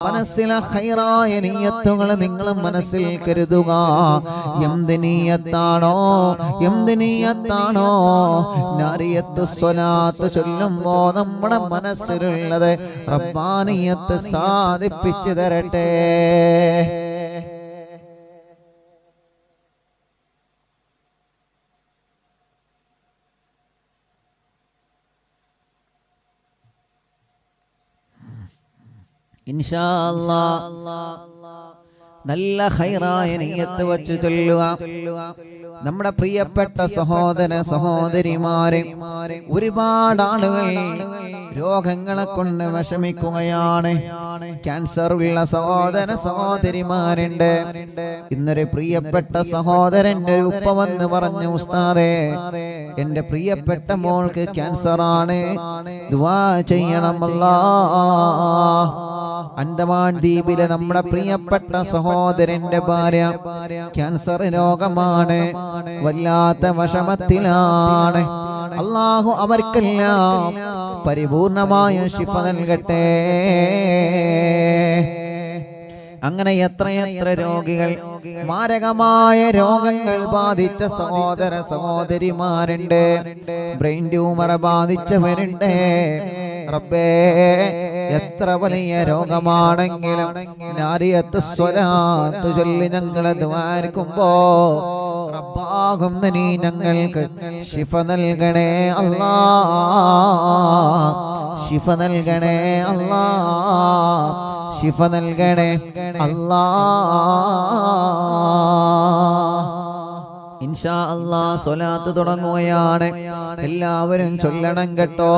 മനസ്സിലെ ഖൈറായ നിയ്യത്തുകൾ നിങ്ങൾ മനസ്സിൽ കരുതുക. എന്ത് നിയ്യത്താണോ നാരിയത്ത് സ്വലാത്ത് ചൊല്ലുമ്പോ നമ്മുടെ മനസ്സിലുള്ളത് റബ്ബാനിയത്ത് സാധിപ്പിച്ചു തരട്ടെ. ഇൻഷാ അല്ലാഹ് നല്ല ഖൈറായ നിയ്യത്ത് വച്ച് ചൊല്ലുക. നമ്മുടെ പ്രിയപ്പെട്ട സഹോദര സഹോദരിമാരെ, ഒരുപാട് ആളുകൾ രോഗങ്ങളെ കൊണ്ട് വിഷമിക്കുകയാണ്. ക്യാൻസർ ഉള്ള സഹോദര സഹോദരിമാരുണ്ട്. ഇന്നൊരു പ്രിയപ്പെട്ട സഹോദരന്റെ ഒരു ഉപ്പ വന്ന് പറഞ്ഞു, ഉസ്താദേ, എന്റെ പ്രിയപ്പെട്ട മോൾക്ക് ക്യാൻസർ ആണ്, ദുആ ചെയ്യണം അല്ലാഹ്. അന്തമാൻ ദ്വീപിലെ നമ്മുടെ പ്രിയപ്പെട്ട സഹോദരന്റെ ഭാര്യ ക്യാൻസർ രോഗമാണ്, വല്ലാത്ത വിഷമത്തിലാണ്. അല്ലാഹു അവർക്കെല്ലാം പരിപൂർണമായ ശിഫ നൽകട്ടെ. അങ്ങനെ എത്രയെത്ര രോഗികൾ, മാരകമായ രോഗങ്ങൾ ബാധിച്ച സഹോദര സഹോദരിമാരുണ്ട്. Brain tumour ബാധിച്ചവരുണ്ട്. റബ്ബേ, എത്ര വലിയ രോഗമാണെങ്കിലും നാരിയത്ത് സ്വലാത്ത് ചൊല്ലി ഞങ്ങൾ ദ്വാരക്കുമ്പോ റബ്ബാകും നീ ഞങ്ങൾക്ക് ശിഫ നൽകണേ അല്ലാഹ്, ശിഫ നൽകണേ അല്ലാഹ്, ശിഫ നൽകണേ അല്ലാഹ്. ഇൻഷാ അല്ലാഹ് സ്വലാത്ത് തുടങ്ങുകയാണ്. എല്ലാവരും ചൊല്ലണം കേട്ടോ.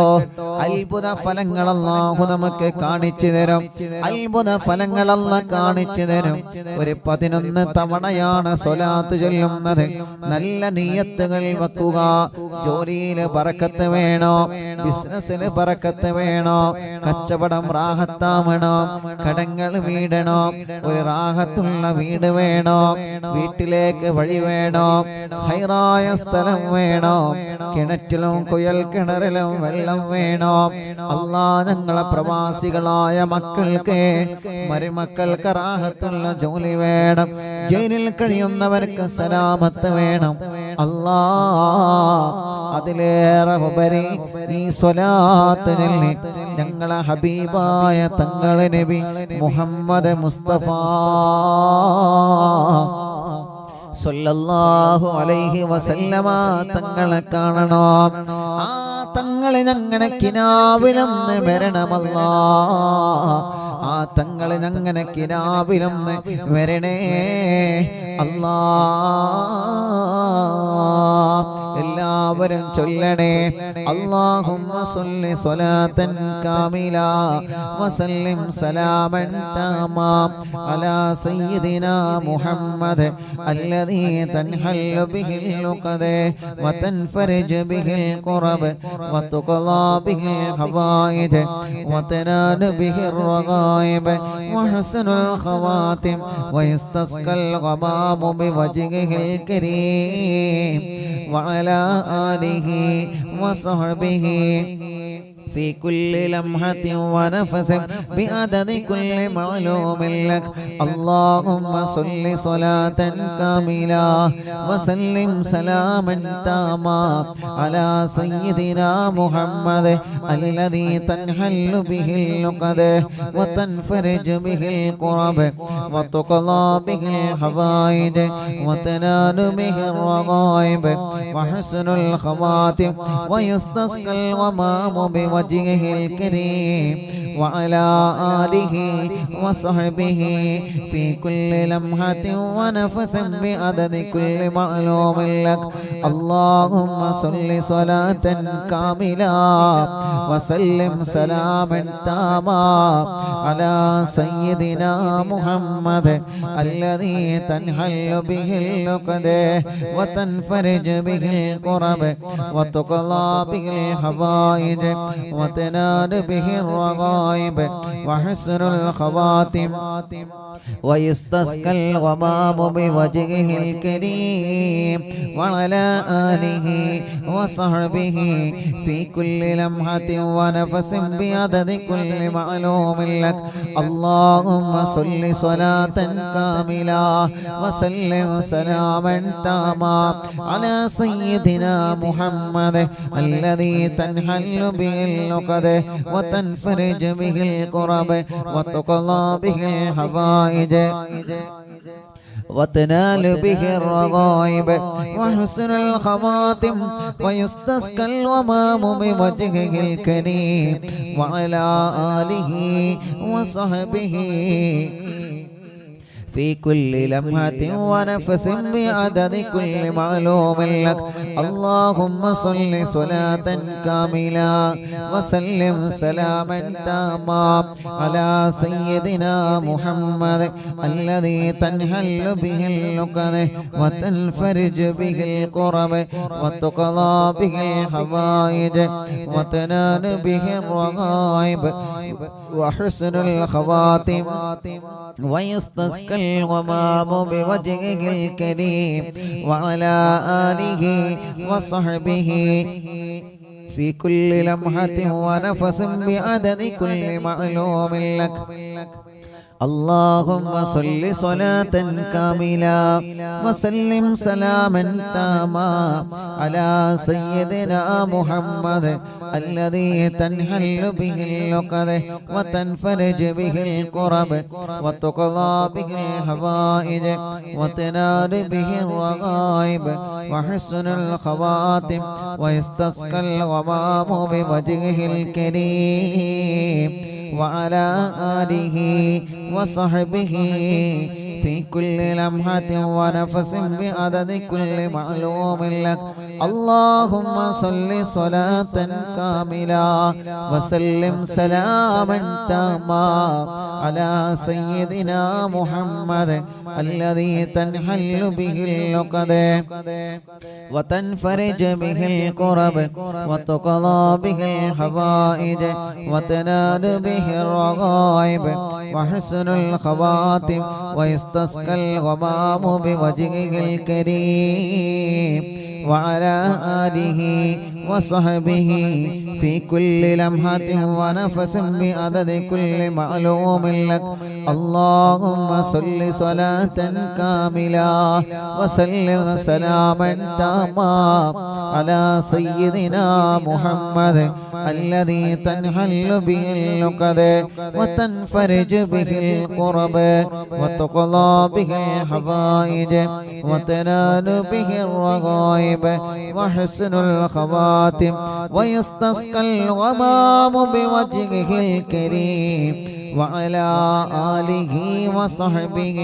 അത്ഭുത ഫലങ്ങൾ അല്ലാഹു നമുക്ക് കാണിച്ചു തരും. അത്ഭുത ഫലങ്ങൾ അല്ലാഹ് കാണിച്ചു തരും. ഒരു 11 തവണയാണ് സ്വലാത്ത് ചൊല്ലുന്നത്. നല്ല നിയ്യത്തുകൾ വെക്കുക. ജോലിയിൽ ബറക്കത്ത് വേണോ, ബിസിനസ്സിൽ ബറക്കത്ത് വേണോ, കച്ചവടം റാഹത്താവണോ, കടങ്ങൾ വീടണോ, ഒരു റാഹത്തുള്ള വീട് വേണോ, വീട്ടിലേക്ക് വഴി വേണോ, ഖൈറായ സ്ഥലം വേണോ, കിണറ്റിലും കുയൽ കിണറിലും വെള്ളം വേണോ. അല്ലാഹ് ഞങ്ങളെ പ്രവാസികളായ മക്കൾക്ക്, മരുമക്കൾക്ക് റാഹത്തുള്ള ജോലി വേണം. ജയിലിൽ കഴിയുന്നവർക്ക് സലാമത്ത് വേണം. അല്ലാഹ് അതിലേറെ ഉപരി നീ സ്വലാത്ത് ചൊല്ലി ഞങ്ങളെ ഹബീബായ തങ്ങളെ നബി മുഹമ്മദ് മുസ്തഫ സല്ലല്ലാഹു അലൈഹി വസല്ലമ തങ്ങളെ കാണണം. ആ തങ്ങളെ ഞങ്ങനെ കിനാവിലൊന്ന് വരണമല്ലാഹ്. ആ തങ്ങളെ ഞങ്ങനെ കിനാവിലൊന്ന് വരണേ അല്ലാഹ്. എല്ലാവരും ചൊല്ലണേ. അല്ലാഹുമ്മ സ്വല്ലി സ്വലാത്തൻ കാമില വസല്ലിം സലാമൻ തമാം അലാ സയ്യിദിനാ മുഹമ്മദ് അല്ലദീ തൻഹല്ലു ബിഹിൽ ലുഖദ വതൻഫരിജു ബിഹിൽ ഖുറബ് വതുഖലാ ബിഹിൽ ഹവായിജ് വതനാലു ബിഹിർ റഗായിബ് വഹസനുൽ ഖവാതിം വയസ്തസ്കൽ ഗമാമു ബിവജ്ഹിൽ കരീം وعلى آله وصحبه في كل لمحة ونفس بعدد كل معلوم لك. اللهم صل صلاة كاملة وسلم سلاما تاما على سيدنا محمد الذي تنحل به اللقد وتنفرج به الكرب وتقضى به الحوائج وتنال به الرغائب وحسن الخواتم ويستسقى الغمام بوجهه الكريم وعلى آله وصحبه في كل لمحة ونفس بعدد كل معلوم لك. اللهم صل صلاة كاملة وسلم سلاما تاما على سيدنا محمد الذي تنحل به اللقد وتنفرج به الكرب وتقضى به الحوائج وتنال به الرغائب وحسن الخواتم ويستسقى الغمام بوجهه الكريم وعلى آله وصحبه في كل لمحة ونفس بعدد كل معلوم لك. اللهم صل صلاة كاملة وسلم سلاما تاما على سيدنا محمد الذي تنحل به اللقد وتنفرج به الكرب وتقضى به الحوائج وتنال به الرغائب وحسن الخواتم ويستسقى الغمام بوجهه الكريم وعلى آله وصحبه في كل لمحة ونفس بعدد كل معلوم لك. اللهم صل صلاة كاملة وسلم سلاما تاما على سيدنا محمد الذي تنحل به اللقد وتنفرج به الكرب وتقضى به الحوائج وتنال به الرغائب وحسن الخواتم ويستسقى الغمام بوجهه الكريم وعلى آله وصحبه في كل لمحة ونفس بعدد كل معلوم لك. اللهم صل صلاة كاملة وسلم سلاما تاما على سيدنا محمد الذي تنحل به اللقد وتنفرج به الكرب وتقضى به الحوائج وتنال به الرغائب وحسن الخواتم ويستسقى الغمام بوجهه الكريم وعلى آله وصحبه في كل لمحة ونفس بعدد كل معلوم لك. اللهم صل صلاة كاملة وسلم سلاما تاما على سيدنا محمد الذي تنحل به اللقد وتنفرج به الكرب وتقضى به الحوائج وتنال به الرغائب وحسن الخواتم ويستسقى الغمام بوجهه الكريم وعلى آله وصحبه في كل لمحة ونفس بعدد كل معلوم لك. اللهم صل صلاة كاملة وسلم سلاما تاما على سيدنا محمد الذي تنحل به اللقد وتنفرج به الكرب وتقضى به الحوائج وتنال به الرغائب وحسن الخواتم ويستسقى الغمام بوجهه الكريم وعلى آله وصحبه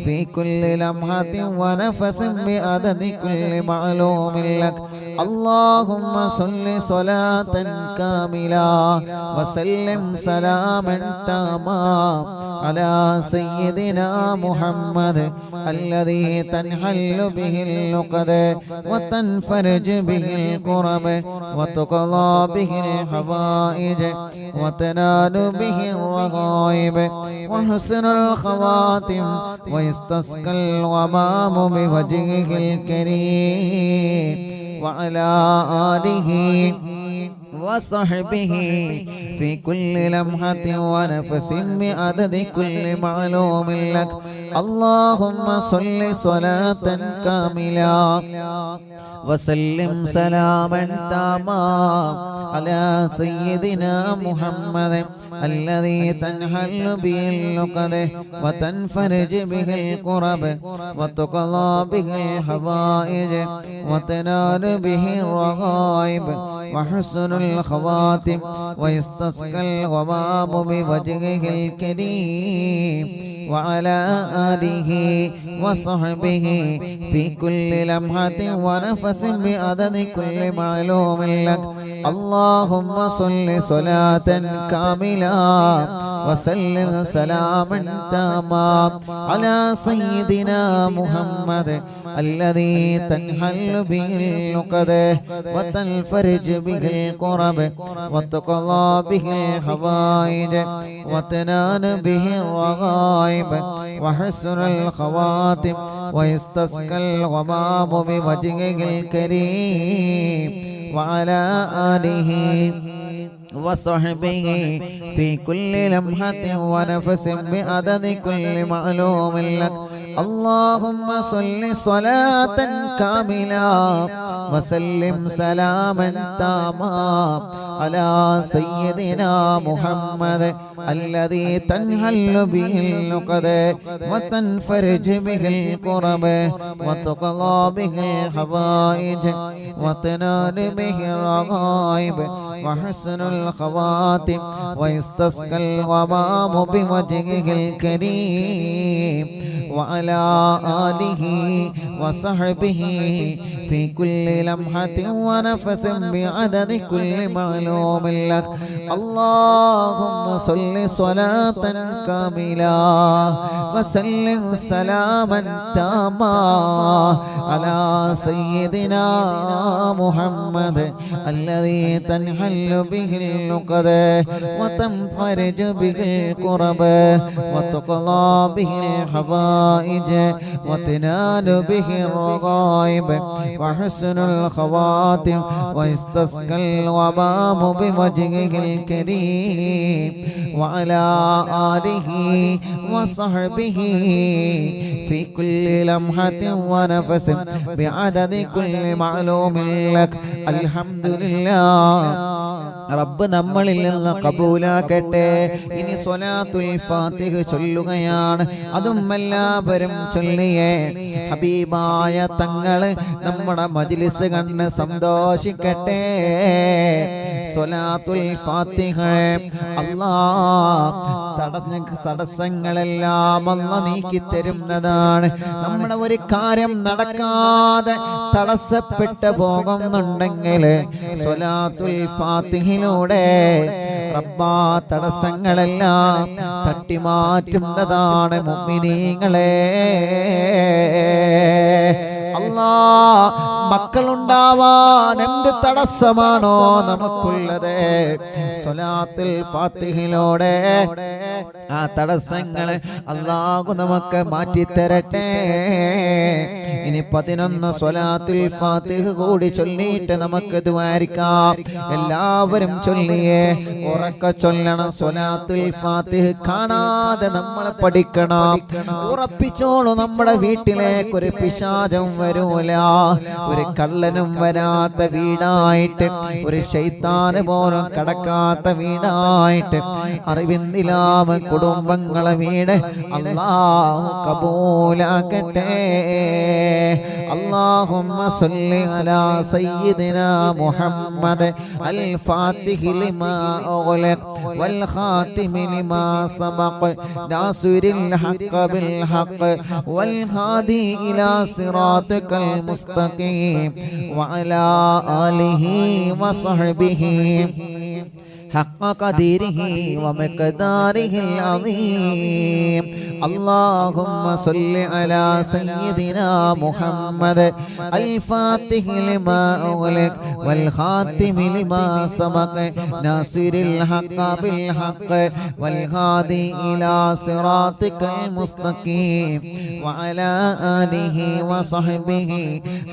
في كل لمحة ونفس بعدد كل معلوم لك. اللهم صل صلاة كاملة وسلم سلاما تاما على سيدنا محمد الذي تنحل به اللقد وتنفرج به الكرب وتقضى به الحوائج وتنال به الرغائب وحسن الخواتم ويستسقى الغمام بوجهه الكريم وعلى آله وصحبه في كل لمحة ونفس بعدد كل معلوم لك. اللهم صل صلاة كاملة وسلم سلاما تاما على سيدنا محمد الذي تنحل به اللقد وتنفرج به الكرب وتقضى به الحوائج وتنال به الرغائب وحسن الخواتم ويستسقى الغمام بوجهه الكريم وعلى آله وصحبه في كل لمحة ونفس بعدد كل معلوم لك. اللهم صل صلاة كاملة وسلم سلاما تاما على سيدنا محمد الذي تنحل به اللقد وتنفرج به القرب وتقضى به الحوائج وتنال به الرغائب وحسن الخواتم ويستسقى الغمام بوجهه الكريم وعلى آله وصحبه في كل لمحة ونفس بعدد كل معلوم لك. اللهم صل صلاة كاملة وسلم سلاما تاما على سيدنا محمد الذي تنحل به العقد وتنفرج به الكرب وتقضى به الحوائج وتنال به الرغائب وحسن الخواتم ويستسقى الغمام بوجهه الكريم وعلى آله وصحبه في كل لمحة ونفس بعدد كل معلوم لك. اللهم صل صلاة كاملة وسلم سلاما تاما على سيدنا محمد الذي تنحل به العقد وتنفرج به الكرب وتقضى به الحوائج وتنال به الرغائب وحسن الخواتم ويستسقى الغمام بوجهه الكريم وعلى آله وصحبه في كل لمحة ونفس بعدد كل معلوم لك. الحمد لله. റബ്ബ് നമ്മളിൽ നിന്ന് കബൂലാക്കട്ടെ. ഇനി സ്വലാത്തുൽ ഫാത്തിഹ ചൊല്ലുകയാണ്. അതും എല്ലാവരും ചൊല്ലിയേ. ഹബീബായ തങ്ങള് നമ്മുടെ മജ്ലിസ് കണ്ട് സന്തോഷിക്കട്ടെ. സ്വലാത്തുൽ ഫാത്തിഹ തടസ്സങ്ങളെല്ലാം അല്ലാഹ് നീക്കി തരുന്നതാണ്. നമ്മുടെ ഒരു കാര്യം നടക്കാതെ തടസ്സപ്പെട്ടു പോകുന്നുണ്ടെങ്കിൽ സ്വലാത്തുൽ ഫാത്തിഹിലൂടെ റബ്ബാ തടസ്സങ്ങളെല്ലാം തട്ടിമാറ്റുന്നതാണ് മുഅ്മിനീങ്ങളെ. അല്ലാഹ് മക്കളുണ്ടാവാൻ എന്ത് തടസ്സമാണോ നമുക്കുള്ളത്, സ്വലാത്തുൽ ഫാത്തിഹിലൂടെ ആ തടസ്സങ്ങളെ അല്ലാഹു നമുക്ക് മാറ്റിത്തരട്ടെ. ഇനി 11 സ്വലാത്തുൽ ഫാത്തിഹ കൂടി ചൊല്ലിയിട്ട് നമുക്ക് ദുആരിക്കാം. എല്ലാവരും ചൊല്ലിയേ, ഉറക്കെ ചൊല്ലണം. സ്വലാത്തുൽ ഫാത്തിഹ കാണാതെ നമ്മൾ പഠിക്കണം. ഉറപ്പിച്ചോളൂ, നമ്മുടെ വീട്ടിലേക്ക് ഒരു പിശാചം വരൂല, ഒരു കള്ളനും വരാത്ത വീടായിട്ട്, ഒരു ശൈത്താന് പോലും കടക്കാത്ത വീടായിട്ട് അറിവിന്ദിലാമ കുടുംബങ്ങളെ വീട് അല്ലാഹു കബൂലാക്കട്ടെ. اللهم صل على سيدنا محمد الفاتح لما أغلق والخاتم لما سبق ناصر الحق بالحق والهادي إلى صراطك المستقيم وعلى آله وصحبه حق قدره ومقداره العظيم. اللهم صل على سيدنا محمد الفاتح لما أغلق والخاتم لما سبق ناصر الحق بالحق والهادي إلى صراطك المستقيم وعلى آله وصحبه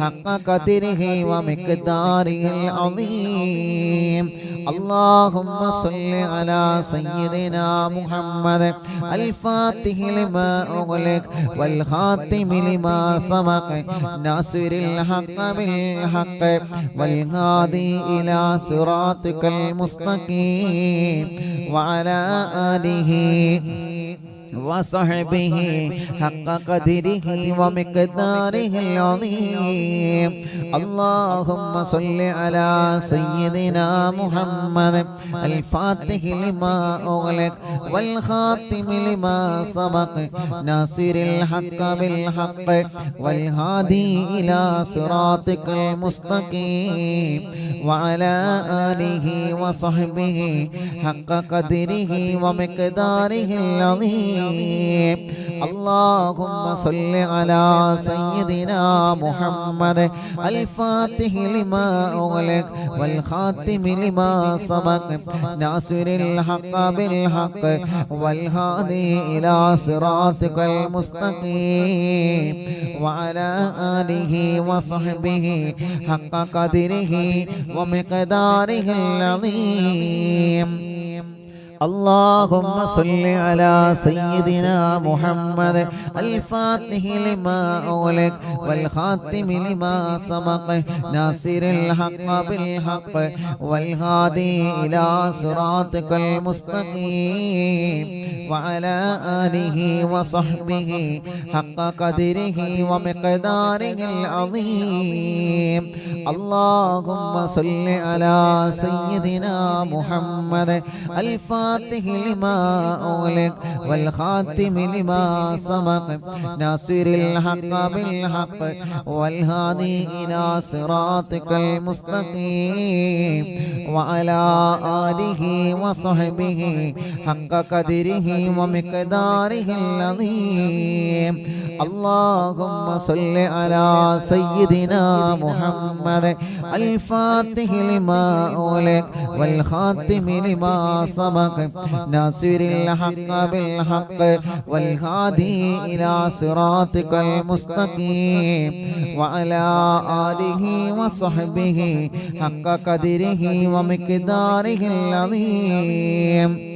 حق قدره ومقداره العظيم. اللهم صل على سيدنا محمد الفاتح لما أغلق والخاتم لما سبق ناصر الحق بالحق والهادي إلى صراطك المستقيم وعلى آله وصحبه حق قدره ومقداره العظيم. اللهم صل على سيدنا محمد الفاتح لما أغلق والخاتم لما سبق ناصر الحق بالحق والهادي إلى صراطك المستقيم وعلى آله وصحبه حق قدره ومقداره العظيم. اللهم صل على سيدنا محمد الفاتح لما أغلق والخاتم لما سبق ناصر الحق بالحق والهادي إلى صراطك المستقيم وعلى آله وصحبه حق قدره ومقداره العظيم اللهم صل على سيدنا محمد الفاتح لما أغلق والخاتم لما سبق ناصر الحق بالحق والهادي إلى صراطك المستقيم وعلى آله وصحبه حق قدره ومقداره العظيم اللهم صل على سيدنا محمد الفاتح لما أغلق والخاتم لما سبق ناصر الحق بالحق والهادي إلى صراطك المستقيم وعلى آله وصحبه حق قدره ومقداره العظيم اللهم صل على سيدنا محمد الفاتح لما أغلق والخاتم لما سبق ناصر الحق بالحق والهادي إلى صراطك المستقيم وعلى آله وصحبه حق قدره ومقداره العظيم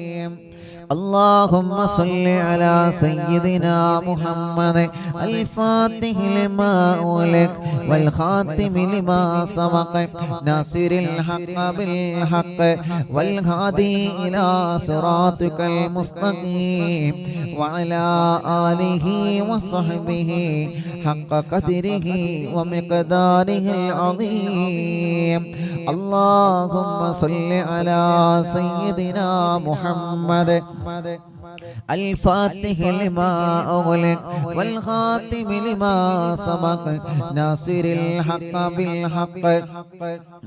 اللهم صل على سيدنا محمد الفاتح لما أغلق والخاتم لما سبق ناصر الحق بالحق والهادي إلى صراطك المستقيم وعلى آله وصحبه حق قدره ومقداره العظيم اللهم صل على سيدنا محمد الفاتح لما أغلق والخاتم لما سبق ناصر الحق بالحق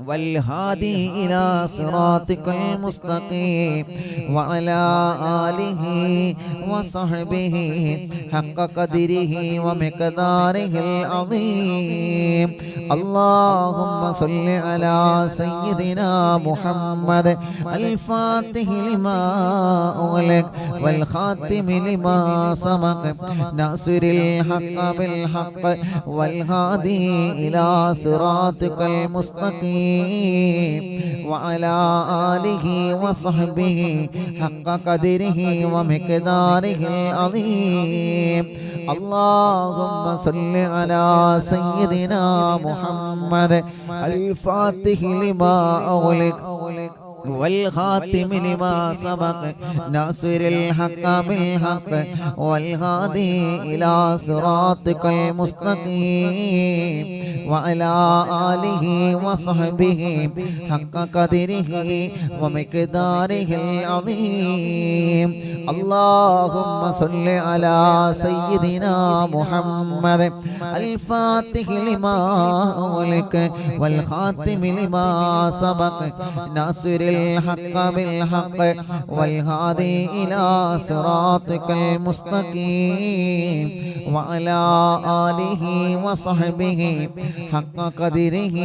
والهادي إلى صراطك المستقيم وعلى آله وصحبه حق قدره ومقداره العظيم اللهم صل على سيدنا محمد الفاتح لما أغلق والخاتم لما سبق ناصر الحق بالحق والهادي إلى صراطك المستقيم وعلى آله وصحبه حق قدره ومقداره العظيم اللهم صل على سيدنا محمد الفاتح لما أغلق والخاتم لما سبق ناصر الحق بالحق والهادي إلى صراطك المستقيم وعلى آله وصحبه حق قدره ومقداره العظيم اللهم صل على سيدنا محمد الفاتح لما أغلق والخاتم لما سبق ناصر الحق بالحق والهادي إلى صراطك المستقيم وعلى آله وصحبه حق قدره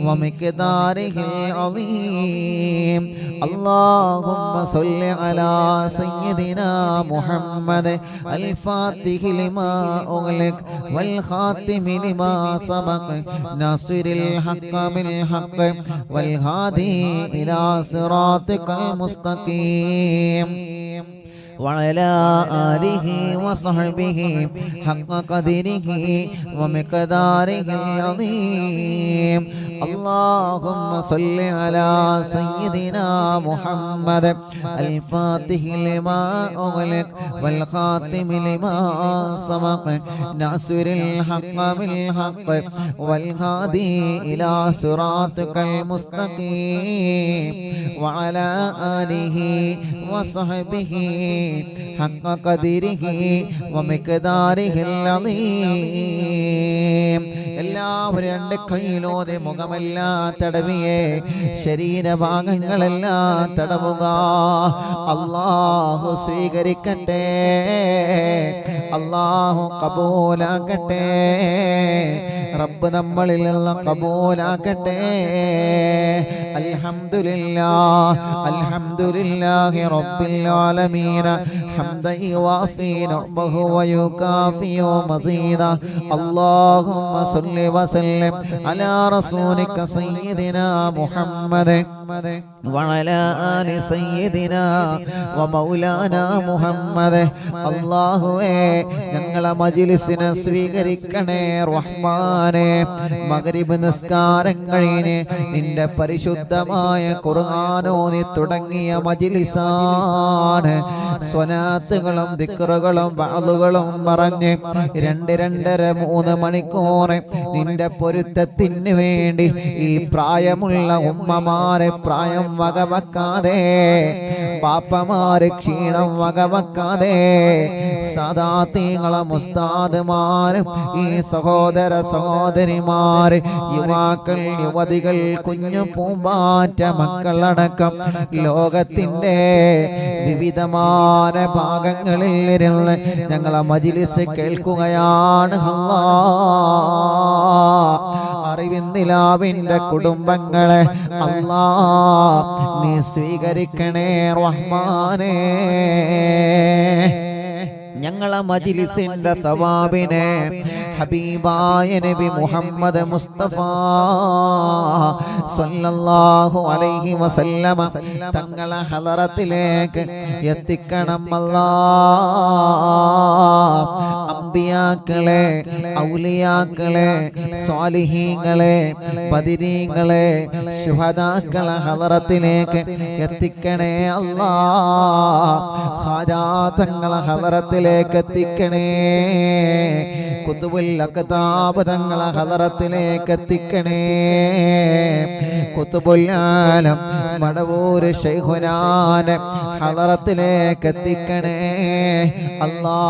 ومقداره العظيم اللهم صل على سيدنا محمد الفاتح لما أغلق والخاتم لما سبق ناصر الحق بالحق والهادي إلى صراطك المستقيم وعلى آله وصحبه حق قدره ومقداره العظيم اللهم صل على سيدنا محمد الفاتح لما أغلق والخاتم لما سبق ناصر الحق بالحق والهادي إلى صراطك المستقيم وعلى آله وصحبه حق قدره ومقداره العظيم എല്ലാവരും രണ്ട് കൈയിലോതെ മുഖമെല്ലാം തടവിയെ ശരീരഭാഗങ്ങളെല്ലാം തടവുക. അല്ലാഹു സ്വീകരിക്കട്ടെ. അല്ലാഹു കബൂലാക്കട്ടെ. റബ്ബ് നമ്മളിൽ നിന്ന് കബൂലാക്കട്ടെ. അൽഹംദുലില്ലാഹ് അൽഹംദുലില്ലാഹി റബ്ബിൽ ആലമീൻ ഹംദൻ യുവാഫി നിഅമഹു വയുകാഫിഉ മസീദ. അല്ലാഹുമ്മ സ്വല്ലി വസല്ലിം അലാ റസൂലിക സയ്യിദിനാ മുഹമ്മദ് വഅലാ ആലി സയ്യിദിനാ വമൗലാനാ മുഹമ്മദ്. അല്ലാഹുവേ ഞങ്ങളെ മജ്ലിസിനെ സ്വീകരിക്കണേ റഹ്മാനേ. മഗ്രിബ് നിസ്കാരം കഴിഞ്ഞ് നിന്റെ പരിശുദ്ധമായ ഖുർആൻ ഓതി തുടങ്ങിയ മജ്ലിസാണ്. സ്വലാത്തുകളും ദിക്റുകളും വഅളുകളും പറഞ്ഞ് 2-2.5-3 മണിക്കൂർ നിന്റെ പൊരുത്തത്തിന് വേണ്ടി ഈ പ്രായമുള്ള ഉമ്മമാരെ പ്രായം വകവെക്കാതെ, പാപ്പമാരെ ക്ഷീണം വകവെക്കാതെ, സാദാത്യങ്ങളും ഉസ്താദുമാരും ഈ സഹോദര സഹോദരിമാര്, യുവാക്കൾ യുവതികൾ കുഞ്ഞു പൂമ്പാറ്റ മക്കളടക്കം ലോകത്തിന്റെ വിവിധമായ ഭാഗങ്ങളിൽ ഇരുന്ന് ഞങ്ങളെ മജ്ലിസ് കേൾക്കുകയാണ്. അറിവിന്ദിലാവിന്റെ കുടുംബങ്ങളെ അല്ലാ നീ സ്വീകരിക്കണേ റഹ്മാനേ. ഞങ്ങളെ മജ്ലിസിന്റെ സവാബിനെ ഹബീബായ നബി മുഹമ്മദ് മുസ്തഫ സല്ലല്ലാഹു അലൈഹി വസല്ലമ തങ്ങളെ ഹളറത്തിലേക്ക് എത്തിക്കണം അല്ലാ. അംബിയാക്കളെ, ഔലിയാക്കളെ, സ്വാലിഹീങ്ങളെ, ബദരീങ്ങളെ, ശുഹദാക്കളെ ഹളറത്തിലേക്ക് എത്തിക്കണേ അല്ലാ. ഖാജാ തങ്ങളെ ഹളറത്തിലേക്ക് എത്തിക്കണേ. കുതുബുൽ അഖ്താബ് തങ്ങളെ ഹളറത്തിലേക്ക് എത്തിക്കണേ. കുതുബുൽ ആലം മടവൂര് ശൈഖുനാനെ ഹളറത്തിലേക്ക് എത്തിക്കണേ അല്ലാ.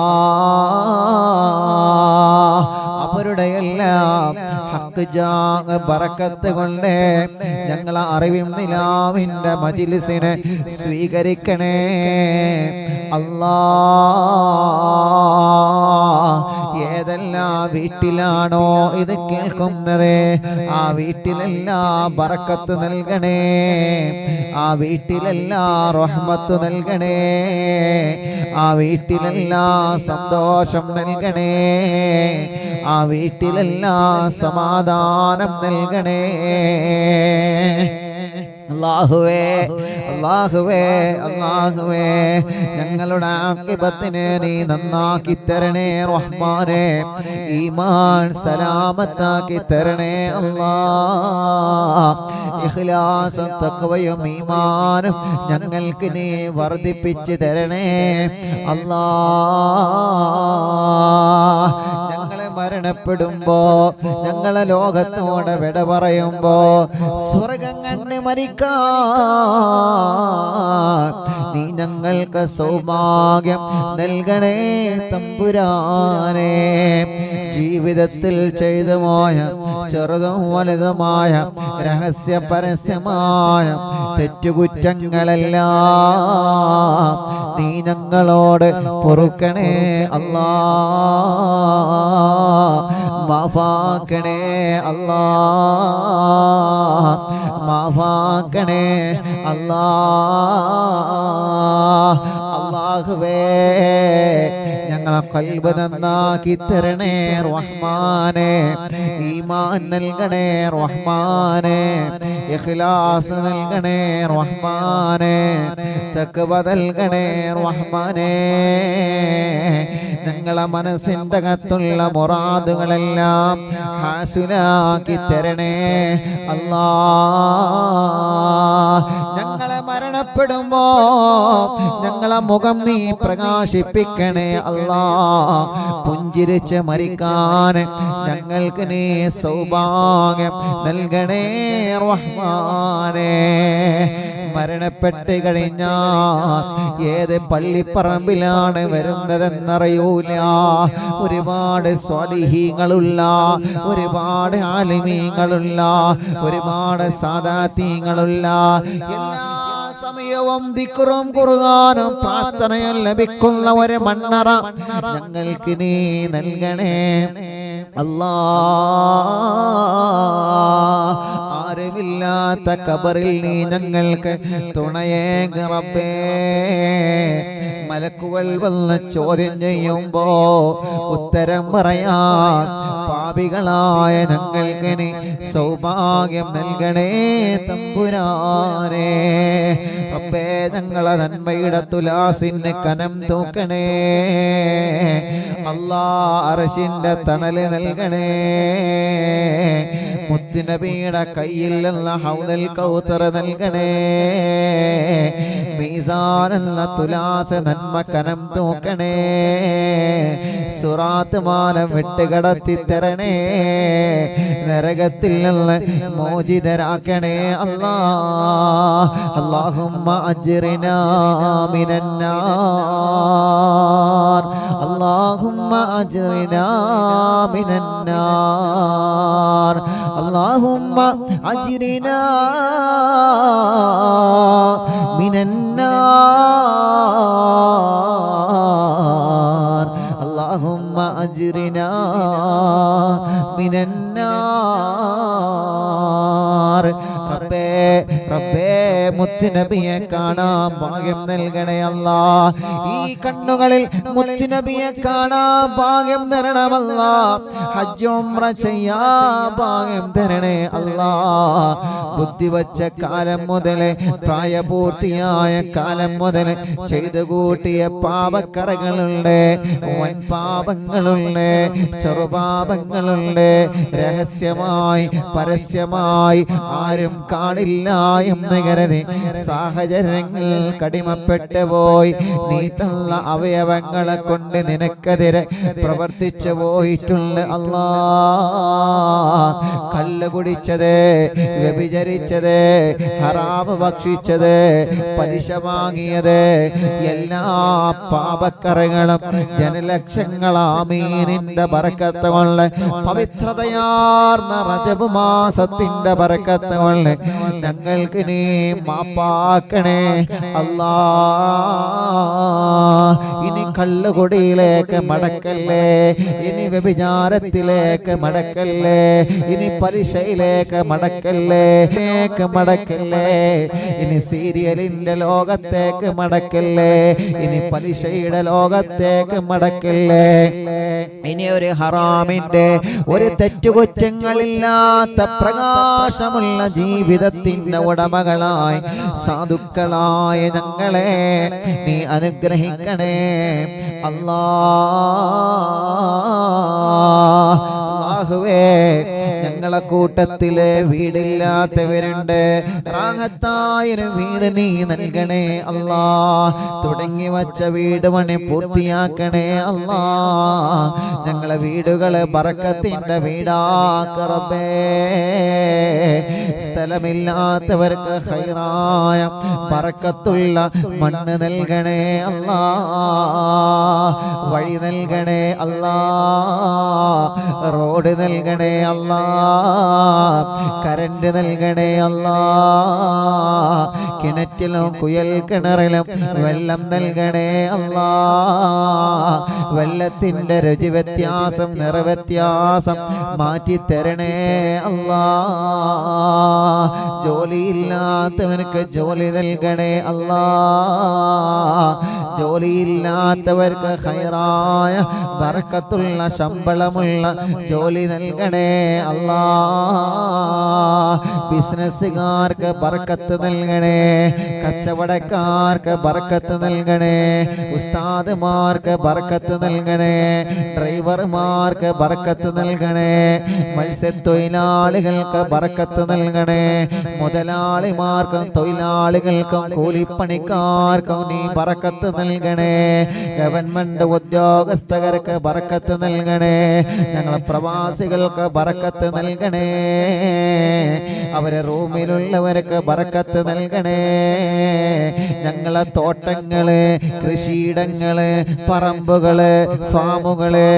അവരുടെ എല്ലാം ഹക്ക് ജാങ് ബറക്കത്ത് കൊണ്ട് ഞങ്ങളെ അറിവിൻ നിലാവിന്റെ മജ്ലിസിനെ സ്വീകരിക്കണേ അല്ലാ. ഏതെല്ലാം വീട്ടിലാണോ ഇത് കേൾക്കുന്നത് ആ വീട്ടിലെല്ലാം ബറക്കത്ത് നൽകണേ. ആ വീട്ടിലെല്ലാം റഹ്മത്ത് നൽകണേ. ആ വീട്ടിലെല്ലാം സന്തോഷം നൽകണേ. ആ വീട്ടിലെല്ലാം സമാധാനം നൽകണേ. അല്ലാഹുവേ അല്ലാഹുവേ അല്ലാഹുവേ ഞങ്ങളുടെ ആഖിബത്തിനെ നീ നന്നാക്കി തരണേ റഹ്മാനേ. ഈമാൻ സലാമത്താക്കി തരണേ അല്ലാ. ഇഖ്ലാസും തഖ്വയും ഈമാനും ഞങ്ങൾക്ക് നീ വർദ്ധിപ്പിച്ചു തരണേ അല്ലാ. ഞങ്ങളെ മരണപ്പെടുമ്പോ, ഞങ്ങളെ ലോകത്തോടെ വിട പറയുമ്പോ സ്വർഗം കണ്ട് മരിക്കാൻ നീ ഞങ്ങൾക്ക് സൗഭാഗ്യം നൽകണേ തമ്പുരാനേ. ജീവിതത്തിൽ ചെയ്തു പോയ ചെറുതും വലുതുമായ രഹസ്യ പരസ്യമായ തെറ്റുകുറ്റങ്ങളെല്ലാം നീ ഞങ്ങളോട് പൊറുക്കണേ അല്ലാ. മാഫാക്കണേ അല്ലാ. മാഫാക്കണേ അല്ലാ. അല്ലാഹുവേ ഞങ്ങളെ ഖൽബ് നന്നാക്കി തരണേ റഹ്മാനേ. ഈമാൻ നൽകണേ റഹ്മാനേ. ഇഖ്ലാസ് നൽകണേ റഹ്മാനേ. തഖ്വ നൽകണേ റഹ്മാനേ. ഞങ്ങളെ മനസ്സിന്റെ അകത്തുള്ള മുറാദുകളെല്ലാം ഹാസിലാക്കി തരണേ അല്ലാ. ഞങ്ങളെ മരണപ്പെടുമ്പോ ഞങ്ങളെ മുഖം നീ പ്രകാശിപ്പിക്കണേ അല്ലാ. പുഞ്ചിരിച്ച് മരിക്കാൻ ഞങ്ങൾക്ക് നീ സൗഭാഗ്യം നൽകണേ റഹ്മാനേ. മരണപ്പെട്ട് കഴിഞ്ഞാൽ ഏത് പള്ളിപ്പറമ്പിലാണ് വരുന്നതെന്നറിയൂല. ഒരുപാട് സ്വാലിഹീങ്ങളുള്ള, ഒരുപാട് ആലിമീങ്ങളുള്ള, ഒരുപാട് സാദാത്യങ്ങളുള്ള എല്ലാ സമയവും ദിക്റും ഖുർആനും പ്രാർത്ഥനയും ലഭിക്കുന്ന ഒരു മണ്ണറ ഞങ്ങൾക്ക് നീ നൽകണേ അല്ലാ. ആരുമില്ലാത്ത ഖബറിൽ നീ ഞങ്ങൾക്ക് തുണയേക റബ്ബേ. മലക്കുകൾ വന്ന് ചോദ്യം ചെയ്യുമ്പോ ഉത്തരം പറയാൻ പാപികളായ ഞങ്ങൾക്ക് നീ സൗഭാഗ്യം നൽകണേ തമ്പുരാനേ. റബ്ബേ ഞങ്ങളെ നന്മയുടെ തുലാസിന് കനം തൂക്കണേ അല്ലാ. അർശിന്റെ തണല് നൽകണേ. മുത്തുനബിയുടെ കയ്യിൽ നിന്ന് ഹൗദൽ കൗതർ നൽകണേ. മീസാൻ എന്ന തുലാസ് നന്മ കനം തൂക്കണേ. സുറാത്ത് മാലം വിട്ടുകടത്തി തരണേ. നരകത്തിൽ നിന്ന് മോചിതരാക്കണേ അല്ലാ. അല്ലാഹുമ്മ അജ്റിനാ മിനന്നാർ. അല്ലാഹുമ്മ അജ്റിനാ മിനന്നാർ. അല്ലാഹുമ്മ അജ്റിനാ മിനന്നാർ. അല്ലാഹുമ്മ അജ്റിനാ മിനന്നാർ. റബ്ബേ റബ്ബേ മുത്തുനബിയെ കാണാൻ ഭാഗ്യം നൽകണേ അല്ലാ. ഈ കണ്ണുകളിൽ മുത്തുനബിയെ കാണാൻ ഭാഗ്യം തരണമല്ലാ. ഹജ്ജ് ഉംറ ചെയ്യാൻ ഭാഗ്യം തരണേ അല്ലാ. ബുദ്ധി വച്ച കാലം മുതലേ പ്രായപൂർത്തിയായ കാലം മുതൽ ചെയ്തു കൂട്ടിയ പാപക്കറകളുണ്ട്, വൻ പാപങ്ങളുണ്ട്, ചെറുപാപങ്ങളുണ്ട്. രഹസ്യമായി പരസ്യമായി ആരും കാണില്ല എന്ന് കരുതി സാഹചര്യങ്ങൾ കടിമപ്പെട്ടു പോയി നീ തന്ന അവയവങ്ങളെ കൊണ്ട് നിനക്കെതിരെ പ്രവർത്തിച്ചു പോയിട്ടുണ്ട് അല്ലാ. കള്ള് കുടിച്ചത്, വ്യഭിചരിച്ചത്, ഹറാമ് ഭക്ഷിച്ചത്, പലിശ വാങ്ങിയത്, എല്ലാ പാപക്കറകളും ജനലക്ഷങ്ങളാമീനിന്റെ ബറക്കത്ത് കൊണ്ട്, പവിത്രതയാർന്ന റജബ് മാസത്തിന്റെ ബറക്കത്ത് കൊണ്ട് ഞങ്ങൾക്ക് നീ മാപ്പാക്കണേ അല്ലാ. ഇനി കള്ളുകുടിയിലേക്ക് മടക്കല്ലേ, ഇനി വ്യഭിചാരത്തിലേക്ക് മടക്കല്ലേ, ഇനി പലിശയിലേക്ക് മടക്കല്ലേ, മടക്കല്ലേ, ഇനി സീരിയലിന്റെ ലോകത്തേക്ക് മടക്കല്ലേ, ഇനി പലിശയുടെ ലോകത്തേക്ക് മടക്കല്ലേ. ഇനി ഒരു ഹറാമിന്റെ ഒരു തെറ്റുകുറ്റങ്ങളില്ലാത്ത പ്രകാശമുള്ള ജീവിതത്തിന്റെ ഉടമകളായി സാധുക്കളായ ഞങ്ങളെ നീ അനുഗ്രഹിക്കണേ അല്ലാ. അല്ലാഹുവേ ഞങ്ങളെ കൂട്ടത്തില് വീടില്ലാത്തവരുണ്ട്, റാഹത്തായൊരു വീട് നീ നൽകണേ അല്ലാ. തുടങ്ങി വച്ച വീട് പണി പൂർത്തിയാക്കണേ അല്ലാ. ഞങ്ങളെ വീടുകള് ബറക്കത്തിന്റെ വീടാക്ക റബ്ബേ. സ്ഥലമില്ലാത്തവർക്ക് ഖൈറായ ബറക്കത്തുള്ള മണ്ണ് നൽകണേ അല്ലാ. വഴി നൽകണേ അല്ലാ. റോഡ് നൽകണേ അല്ലാ. കരണ്ട് നൽകണേ അല്ലാ. കിണറ്റിലും കുയൽ കിണറിലും വെള്ളം നൽകണേ അല്ലാ. വെള്ളത്തിന്റെ രുചി വ്യത്യാസം, നിറവ്യത്യാസം മാറ്റി തരണേ അല്ലാ. ജോലിയില്ലാത്തവർക്ക് ജോലി നൽകണേ അല്ലാ. ജോലിയില്ലാത്തവർക്ക് ഖൈറായ ബറക്കത്തുള്ള ശമ്പളമുള്ള ജോലി നൽകണേ അല്ലാ. ബിസിനസ്സുകാർക്ക് ബറക്കത്ത് നൽകണേ, കച്ചവടക്കാർക്ക് ബറക്കത്ത് നൽകണേ, ഉസ്താദുമാർക്ക് ബറക്കത്ത് നൽകണേ, ഡ്രൈവർമാർക്ക് ബറക്കത്ത് നൽകണേ, മത്സ്യത്തൊഴിലാളികൾക്ക് ബറക്കത്ത് നൽകണേ, മുതലാളിമാർക്കും തൊഴിലാളികൾക്കും കൂലിപ്പണിക്കാർക്കും നീ ബറക്കത്ത് നൽകണേ. ഗവൺമെന്റ് ഉദ്യോഗസ്ഥർക്ക് ബറക്കത്ത് നൽകണേ. ഞങ്ങളെ പ്രവാസികൾക്ക് ബറക്കത്ത് നൽകണേ. നൽകണേ. അവരെ റൂമിലുള്ളവർക്ക് ബർക്കത്ത് നൽകണേ. ഞങ്ങളെ തോട്ടങ്ങള്, കൃഷിയിടങ്ങള്, പറമ്പുകള്, ഫാമുകള്,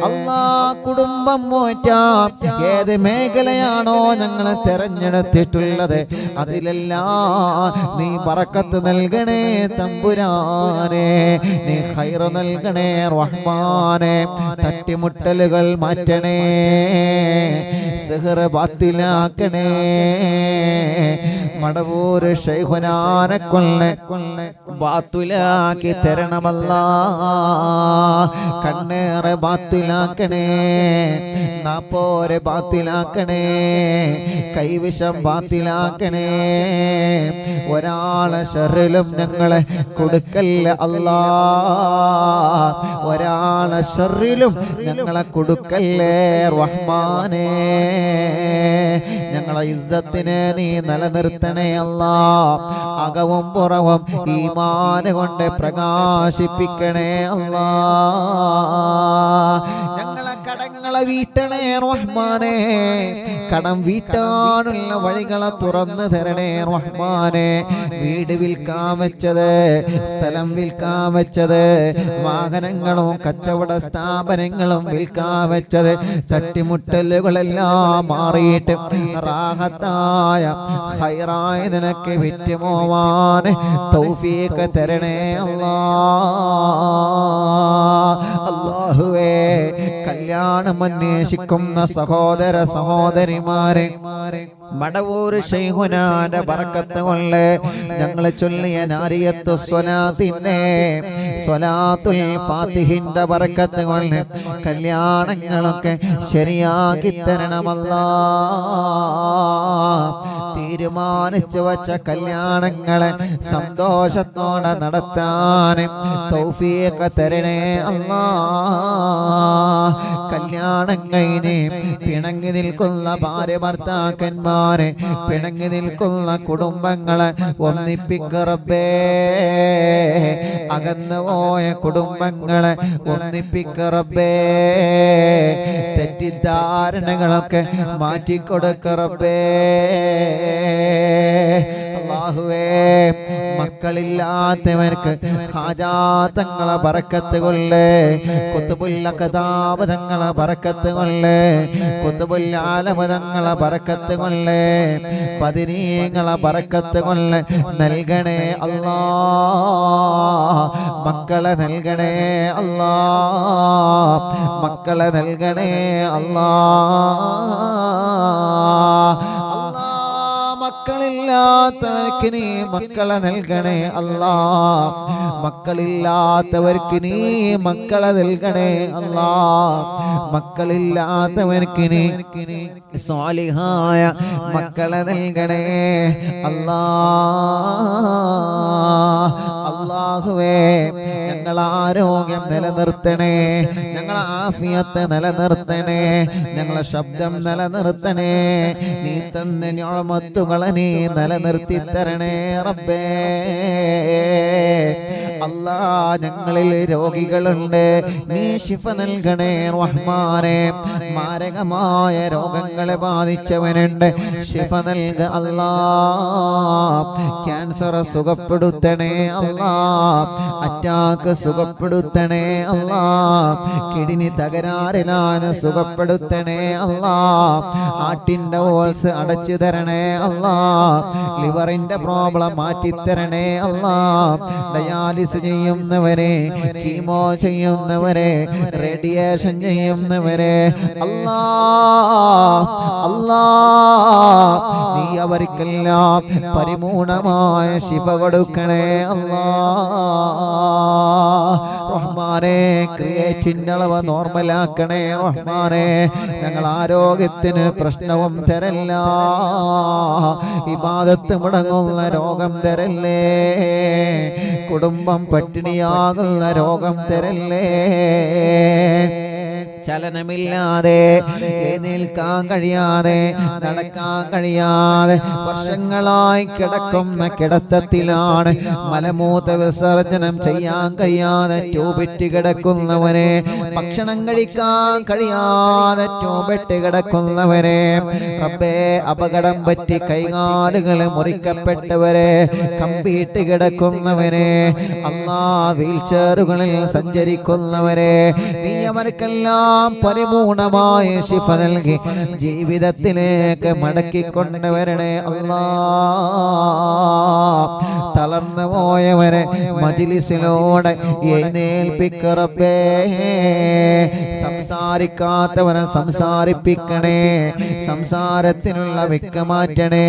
അല്ലാ കുടുംബം പോറ്റാം ഏത് മേഖലയാണോ ഞങ്ങളെ തെരഞ്ഞെടുത്തിട്ടുള്ളത് അതിലെല്ലാം നീ ബർക്കത്ത് നൽകണേ തമ്പുരാനെ. നീ ഖൈർ നൽകണേ റഹ്മാനെ. തട്ടിമുട്ടലുകൾ മാറ്റണേ, സിഹ്ർ ബാത്തിലാക്കണേ. മടവൂർ ശൈഖുനാനെ കൊള്ളെ ബാത്തുലാക്കി തരണമല്ലാ. കണ്ണേറെ ബാത്തിലാക്കണേ, നാപ്പോരെ ബാത്തിലാക്കണേ, കൈവിഷം ബാത്തിലാക്കണേ. ഒരാളെ ഷറിലും ഞങ്ങളെ കൊടുക്കല്ല അല്ലാ. ഒരാളെ ഷറിലും ഞങ്ങളെ കൊടുക്കല്ലേ റഹ്മാനേ. ഞങ്ങളെ ഇസ്സത്തിനെ നീ നിലനിർത്തണേ അല്ലാ. അകവും പുറവും ഈമാൻ കൊണ്ട് പ്രകാശിപ്പിക്കണേ അല്ലാ. ഞങ്ങളെ കടങ്ങളെ വീട്ടണേ റഹ്മാനേ. കടം വീട്ടാനുള്ള വഴികളെ തുറന്നു തരണേ റഹ്മാനേ. വീട് വിൽക്കാൻ വെച്ചത്, സ്ഥലം വിൽക്കാൻ വെച്ചത്, വാഹനങ്ങളും കച്ചവട സ്ഥാപനങ്ങളും വിൽക്കാൻ വെച്ചത്, തട്ടിമുട്ടലുകളെല്ലാം മാറിയിട്ട് റാഹത്തായ ഖൈറായ നിനക്ക് വിറ്റുപോവാൻ തൗഫീഖ് തരണേ അല്ലാ. അല്ലാഹുവേ, കല്യാണം അന്വേഷിക്കുന്ന സഹോദര സഹോദരിമാരെ മടവൂർ ശൈഖുനാന്റെ ബർക്കത്ത് കൊണ്ട് ഞങ്ങൾ ചൊല്ലിയ നാരിയത്തു സ്വലാത്തിന്റെ സ്വലാത്തുൽ ഫാത്തിഹിന്റെ ബർക്കത്ത് കൊണ്ട് കല്യാണങ്ങളൊക്കെ ശരിയാക്കി തരണമല്ലാ. തീരുമാനിച്ചു വച്ച കല്യാണങ്ങളെ സന്തോഷത്തോടെ നടത്താൻ തൗഫീഖ് തരണേ അല്ലാ. കല്യാണം കഴിഞ്ഞ് പിണങ്ങി നിൽക്കുന്ന ഭാര്യ ഭർത്താക്കന്മാരെ, പിണങ്ങി നിൽക്കുന്ന കുടുംബങ്ങളെ ഒന്നിപ്പിക്ക റബ്ബേ. അകന്നു പോയ കുടുംബങ്ങളെ ഒന്നിപ്പിക്ക റബ്ബേ. തെറ്റിദ്ധാരണകളൊക്കെ മാറ്റിക്കൊടുക്ക റബ്ബേ. അല്ലാഹുവേ, മക്കളില്ലാത്തവർക്ക് ഖാജാതങ്ങളെ ബർക്കത്ത് കൊണ്ട്, ഖുത്ബുൽ അഖ്താബ് തങ്ങളെ ബർക്കത്ത് കൊണ്ട്, ഖുത്ബുൽ ആലം തങ്ങളെ ബർക്കത്ത് കൊണ്ട്, ബദരീങ്ങളെ ബർക്കത്ത് കൊണ്ട് നൽകണേ അല്ലാ. മക്കളെ നൽകണേ അല്ലാ. മക്കളെ നൽകണേ അല്ലാ. മക്കളില്ലാത്തവർക്ക് നീ മക്കളെ നൽകണേ അല്ലാ. മക്കളില്ലാത്തവർക്ക് നീ മക്കളെ നൽകണേ അല്ലാ. മക്കളില്ലാത്തവർക്ക് നീ സ്വാലിഹായ മക്കളെ നൽകണേ അല്ലാ. അല്ലാഹുവേ, ഞങ്ങളെ ആരോഗ്യം നിലനിർത്തണേ, ഞങ്ങളെ ആഫിയത്ത് നിലനിർത്തണേ, ഞങ്ങളെ ശബ്ദം നിലനിർത്തണേ. നീ തന്ന നിഅമത്തുകളെ നീ നിലനിർത്തി തരണേ റബ്ബേ. അല്ലാ, ഞങ്ങളിൽ രോഗികളുണ്ട്, നീ ശിഫ നൽകണേ റഹ്മാനേ. മാരകമായ രോഗങ്ങളെ ബാധിച്ചവനുണ്ട്, ശിഫ നൽക അല്ലാ. ക്യാൻസർ സുഖപ്പെടുത്തണേ അല്ലാ. അറ്റാക്ക് സുഖപ്പെടുത്തണേ അല്ലാ. കിഡ്നി തകരാറിലാണ് സുഖപ്പെടുത്തണേ അല്ലാ. ആട്ടിന്റെ ഹോൾസ് അടച്ചു തരണേ അല്ലാ. ലിവറിന്റെ പ്രോബ്ലം മാറ്റിത്തരണേ അല്ലാ. ഡയാലിസിസ് ചെയ്യുന്നവരെ, കീമോ ചെയ്യുന്നവരെ, റേഡിയേഷൻ ചെയ്യുന്നവരെ അല്ലാ, അല്ലാ, നീ അവർക്കെല്ലാം പരിപൂർണമായ ശിഫ കൊടുക്കണേ അല്ലാ. റഹ്മാനേ, ക്രിയേറ്റിന്റെ അളവ് നോർമലാക്കണേ റഹ്മാനേ. ഞങ്ങൾ ആരോഗ്യത്തിന് പ്രശ്നവും തരല്ല, ഇബാദത്ത് മുടങ്ങുന്ന രോഗം തരല്ലേ, കുടുംബം പട്ടിണിയാകുന്ന രോഗം തരല്ലേ. ചലനമില്ലാതെ എഴുന്നേൽക്കാൻ കഴിയാതെ നടക്കാൻ കഴിയാതെ വർഷങ്ങളായി കിടക്കുന്ന കിടത്തത്തിലാണ്. മലമൂത്ര വിസർജനം ചെയ്യാൻ കഴിയാതെ ട്യൂബിറ്റ് കിടക്കുന്നവരെ, ഭക്ഷണം കഴിക്കാൻ കഴിയാതെ ട്യൂബിറ്റ് കിടക്കുന്നവരെ, റബ്ബേ അപകടം പറ്റി കൈകാലുകൾ മുറിക്കപ്പെട്ടവരെ, കമ്പിയിട്ട് കിടക്കുന്നവരെ, അല്ലാ വീൽചെയറുകളിൽ സഞ്ചരിക്കുന്നവരെ, നീ അവർക്കെല്ലാം പരിപൂർണമായ ശിഫ നൽകി ജീവിതത്തിലേക്ക് മടക്കിക്കൊണ്ടുവരണേ അല്ലാ. തളർന്നു പോയവരെ മജ്‌ലിസിലൂടെ എഴുന്നേൽപ്പിക്ക റബ്ബേ. സംസാരിക്കാത്തവനെ സംസാരിപ്പിക്കണേ, സംസാരത്തിനുള്ള വിക്ക മാറ്റണേ,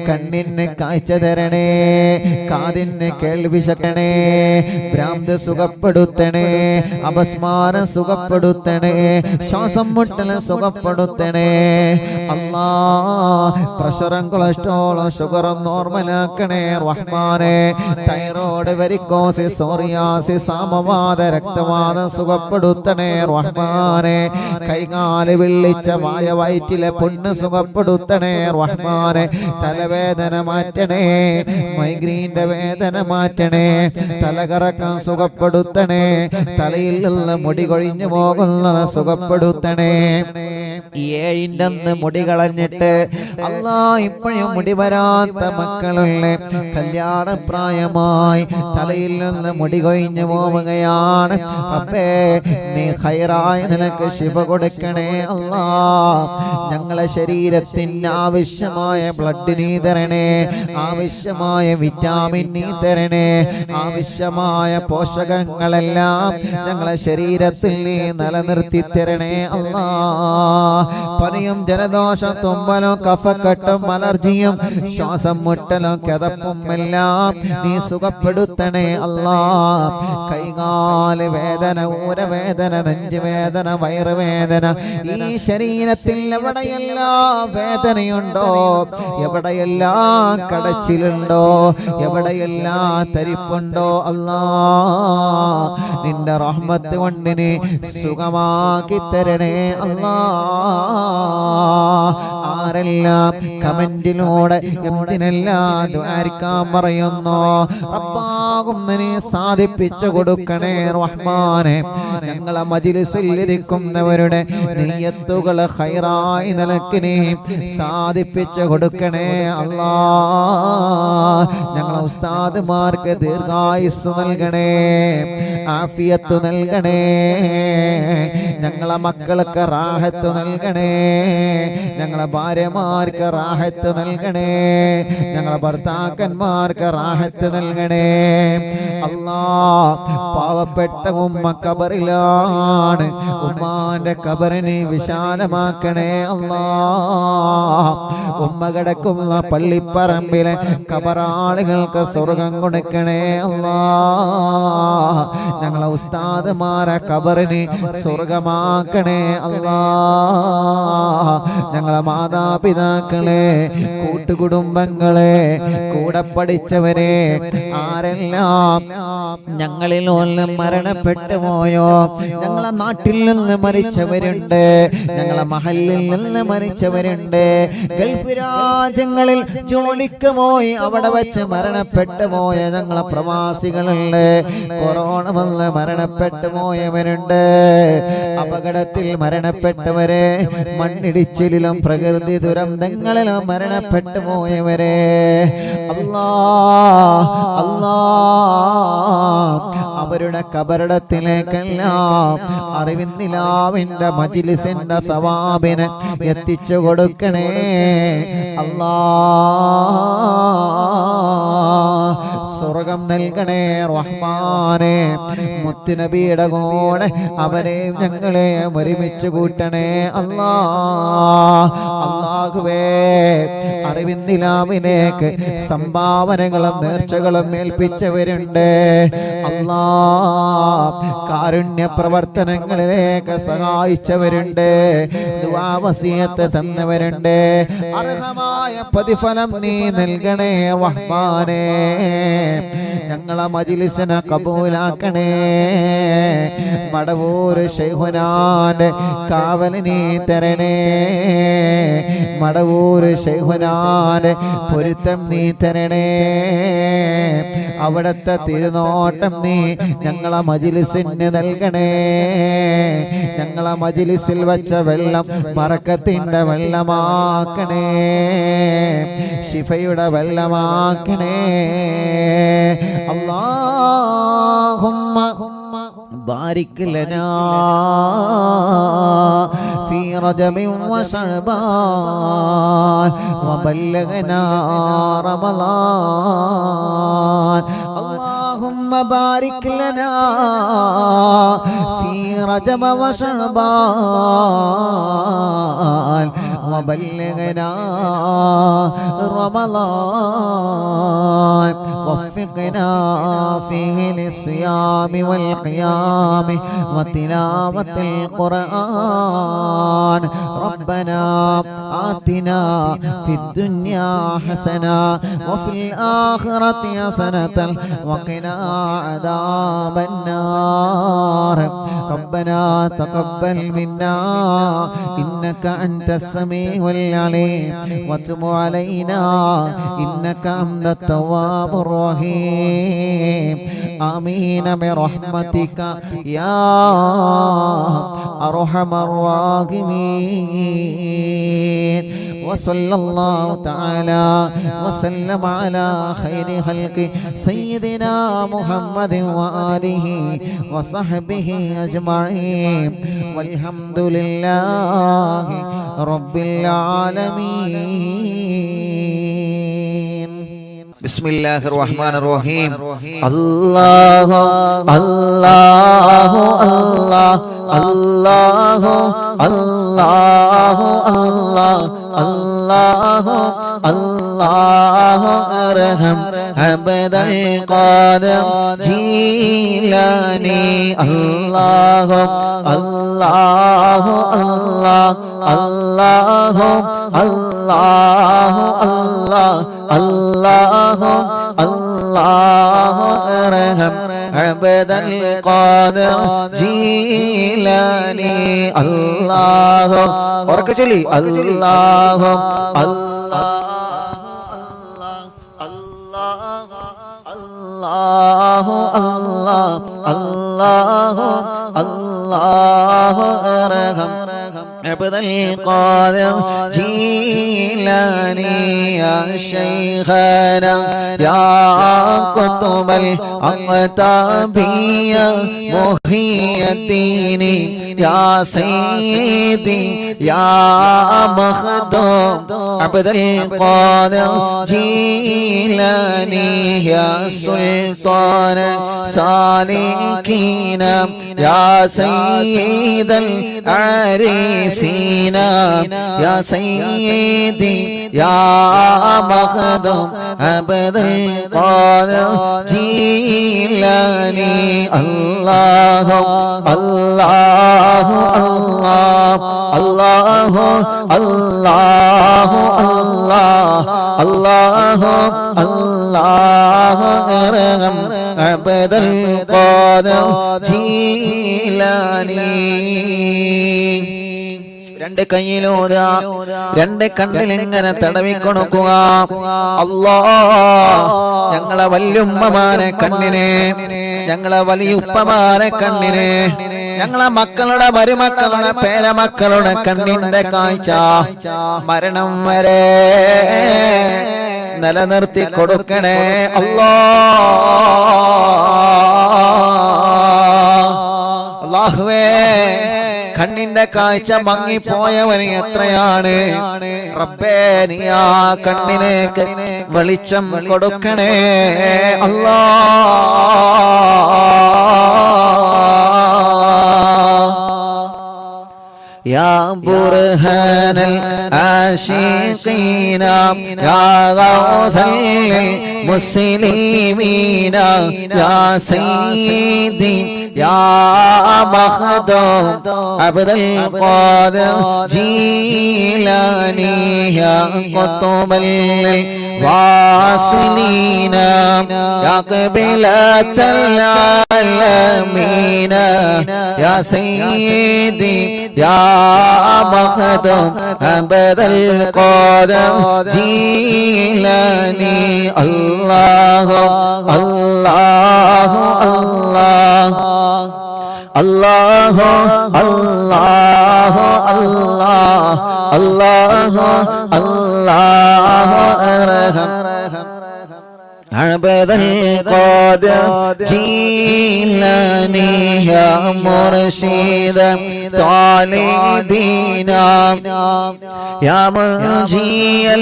കണ്ണിന് കാഴ്ച തരണേ, കാതിന് കേൾവി ശക്തണേ, ഭ്രാന്ത് സുഖപ്പെടുത്തണേ, അപസ്മാരം സുഖപ്പെടുത്തണേ, ശ്വാസം മുട്ടൽ സുഖപ്പെടുത്തണേ അല്ലാ. പ്രഷറും കൊളസ്ട്രോളും ഷുഗറും നോർമലാക്കണേ റഹ്മാനെ. തൈറോയ്ഡ്, വെരിക്കോസിസ്, സോറിയാസിസ്, സാമവാത, രക്തവാതം സുഖപ്പെടുത്തണേ റഹ്മാനെ. കൈകാല് വിള്ളിച്ച വായ വയറ്റിലെ പുണ്ണ് സുഖപ്പെടുത്തണേ റഹ്മാനെ. തലവേദന മാറ്റണേ, മൈഗ്രീന്റെ വേദന മാറ്റണേ, തലകറക്കം സുഖപ്പെടുത്തണേ, തലയിൽ നിന്ന് മുടി കൊഴിഞ്ഞു പോകുന്നത് സുഖപ്പെടുത്തണേ. 7ന്റെ അന്ന് മുടി കളഞ്ഞിട്ട് അല്ലാ ഇപ്പോഴും മുടി വരാത്ത മക്കളുള്ള, കല്യാണപ്രായമായി തലയിൽ നിന്ന് മുടി കൊഴിഞ്ഞു പോവുകയാണ്. റബ്ബേ നീ ഖൈറായ നിനക്ക് ശിഫ കൊടുക്കണേ അല്ലാ. ഞങ്ങളെ ശരീരത്തിന് ആവശ്യമായ ബ്ലഡ് നീ തരണേ, ആവശ്യമായ വിറ്റാമിൻ നീ തരണേ, ആവശ്യമായ പോഷകങ്ങളെല്ലാം ഞങ്ങളെ ശരീരത്തിൽ നീ നിലനിർത്തി തരണേ അല്ലാ. പനിയും ജലദോഷം തുമ്മലും കഫക്കെട്ടും അലർജിയും ശ്വാസം മുട്ടലും കിതപ്പും എല്ലാം നീ സുഖപ്പെടുത്തണേ അല്ലാ. കൈകാല് വേദന, ഊരവേദന, നെഞ്ചുവേദന, വയറുവേദന, ഈ ശരീരത്തിൽ എവിടെയെല്ലാം വേദനയുണ്ടോ, എവിടെയെല്ലാം കടച്ചിലുണ്ടോ, എവിടെയെല്ലാം തരിപ്പുണ്ടോ അല്ലാ, നിന്റെ റഹ്മത്ത് കൊണ്ട് നീ സുഖമാക്കി തരണേ അല്ലാ. ആരെല്ലാം കമന്റിലൂടെ എന്തിനെല്ലാം ദ്വാരിക്കാൻ പറയുന്നു, റബ്ബാകുന്ന നീ സാധിപ്പിച്ചു കൊടുക്കണേ റഹ്മാനെ. ഞങ്ങളെ മജ്‌ലിസിൽ ഇരിക്കുന്നവരുടെ നിയ്യത്തുകൾ ഖൈറായി നിലക്ക് നീ സാധിപ്പിച്ചു കൊടുക്കണേ അല്ലാ. ഞങ്ങളെ ഉസ്താദുമാർക്ക് ദീർഘായുസ്സു നൽകണേ, ആഫിയത്ത് നൽകണേ, ഞങ്ങളെ മക്കൾക്ക് റാഹത്ത് നൽകണേ, ഞങ്ങളെ ഭാര്യമാർക്ക് റാഹത്ത് നൽകണേ, ഞങ്ങളെ ഭർത്താക്കന്മാർക്ക് റാഹത്ത് നൽകണേ അല്ലാ. പാവപ്പെട്ട ഉമ്മ ഖബറിലാണ്, ഉമ്മാന്റെ ഖബറിനെ വിശാലമാക്കണേ അല്ലാ. ഉമ്മ കിടക്കുന്ന പള്ളിപ്പറമ്പിലെ ഖബറാളികൾക്ക് സ്വർഗം കൊടുക്കണേ അല്ലാ. ഞങ്ങളെ ഉസ്താദുമാരെ ഖബറിനെ സ്വർഗമാക്കണേ അല്ലാ. ഞങ്ങളെ മാതാപിതാക്കളെ, കൂട്ടുകുടുംബങ്ങളെ, കൂടെ പഠിച്ചവരെ, ആരെല്ലാം ഞങ്ങളിൽ നിന്ന് മരണപ്പെട്ടു പോയോ, ഞങ്ങളെ നാട്ടിൽ നിന്ന് മരിച്ചവരുണ്ട്, ഞങ്ങളെ മഹല്ലിൽ നിന്ന് മരിച്ചവരുണ്ട്, ഗൾഫ് രാജ്യങ്ങളിൽ ജോലിക്ക് പോയി അവിടെ വെച്ച് മരണപ്പെട്ടു പോയ ഞങ്ങളെ പ്രവാസികളുണ്ട്, കൊറോണ വന്ന് മരണപ്പെട്ടു പോയവരുണ്ട്, അപകടത്തിൽ മരണപ്പെട്ടവരെ, മണ്ണിടിച്ചിലും പ്രകൃതി ദുരന്തങ്ങളിലും മരണപ്പെട്ടു പോയവരെ അല്ലാ അല്ലാ അവരുടെ കബറിടത്തിലേക്കെല്ലാം അറിവിന്നിലാവിന്റെ മജ്‌ലിസിന്റെ സവാബിനെ എത്തിച്ചു കൊടുക്കണേ അല്ലാ. സ്വർഗം നൽകണേ റഹ്മാനെ. മുത്തുനബിയുടെ കൂടെ അവരെയും ഞങ്ങളെ ഒരുമിച്ച് കൂട്ടണേ അല്ലാ. അല്ലാഹുവേ, അറിവിന്നിലാവിലേക്ക് സംഭാവനകളും നേർച്ചകളും ഏൽപ്പിച്ചവരുണ്ട് അല്ലാ. കാരുണ്യ പ്രവർത്തനങ്ങളിലേക്ക് സഹായിച്ചവരുണ്ട്, ദുആ വസിയത്ത് തന്നവരുണ്ട്. അർഹമായ പ്രതിഫലം നീ നൽകണേ റഹ്മാനേ. ഞങ്ങളെ മജ്ലിസിനെ കബൂലാക്കണേ. മടവൂര് ശൈഖുനാന്റെ കാവല് നീ തരണേ. മടവൂര് ശൈഖുനാന്റെ പൊരുത്തം നീ തരണേ. അവിടത്തെ തിരുനോട്ടം നീ ഞങ്ങളെ മജ്ലിസിന് നൽകണേ. ഞങ്ങളെ മജ്ലിസിൽ വച്ച വെള്ളം ബറക്കത്തിന്റെ വെള്ളമാക്കണേ. ശിഫയുടെ വെള്ളമാക്കണേ. അല്ലാഹുമ്മ ബാരിക് ലനാ ഫീ റജബിൻ വശഅബാൻ വബല്ലഗ്നാ റമളാൻ. اللهم بارك لنا في رجب وشعبان وبلغنا رمضان وفقنا فيه للصيام والقيام وتلاوة القرآن. ربنا آتنا في الدنيا حسنة وفي الآخرة حسنة وقنا عذاب النار. ربنا تقبل منا إنك أنت السميع العليم وتب علينا إنك أنت التواب الرحيم. آمين برحمتك يا أرحم الراحمين. وصلى الله تعالى وسلم على خير خلق سيدنا محمد وآله وصحبه أجمعين والحمد لله رب العالمين. بسم الله الرحمن الرحيم. الله الله الله الله الله الله الله الله أرحم عبد القادر جيلاني. الله الله الله الله الله الله الله الله أرحم عبد القادر جيلاني. الله وركشلي الله الله الله الله الله الله أرحم عبد القادر جيلاني. يا شيخنا يا قطب الأقطابي محي الدين يا سيدي يا مخدوم عبد القادر جيلاني. يا سلطان سالكين يا سيد العارفين يا سيدي يا مخدوم عبد القادر جيلاني. الله الله الله الله الله الله الله أرحم عبد القادر جيلاني. രണ്ട് കൈയിലൂതാ, രണ്ട് കണ്ണിലിങ്ങനെ തടവിക്കൊടുക്കുക. അല്ലാഹ് ഞങ്ങളെ വല്യുമ്മമാരെ കണ്ണിനെ, ഞങ്ങളെ വലിയുപ്പമാരെ കണ്ണിനെ, ഞങ്ങളെ മക്കളുടെ മരുമക്കളുടെ പേരമക്കളുടെ കണ്ണിന്റെ കാഴ്ച മരണം വരെ നിലനിർത്തി കൊടുക്കണേ അല്ലാഹുവേ. കണ്ണിന്റെ കാഴ്ച മങ്ങിപ്പോയവന് എത്രയാണ് റബ്ബേ, നീ ആ കണ്ണിലേക്ക് വെളിച്ചം കൊടുക്കണേ അല്ലാഹ്. يا برهان العاشقين يا غوث للمسلمين يا سيدي يا مخدوم عبد القادر جيلاني يا قطب الواصلين يا قبلة العالمين يا سيدي يا مخدوم عبد القادر جيلاني الله الله الله الله الله الله الله الله أرحم عبد القادر جيلاني يا مرشد طالبين يا منجي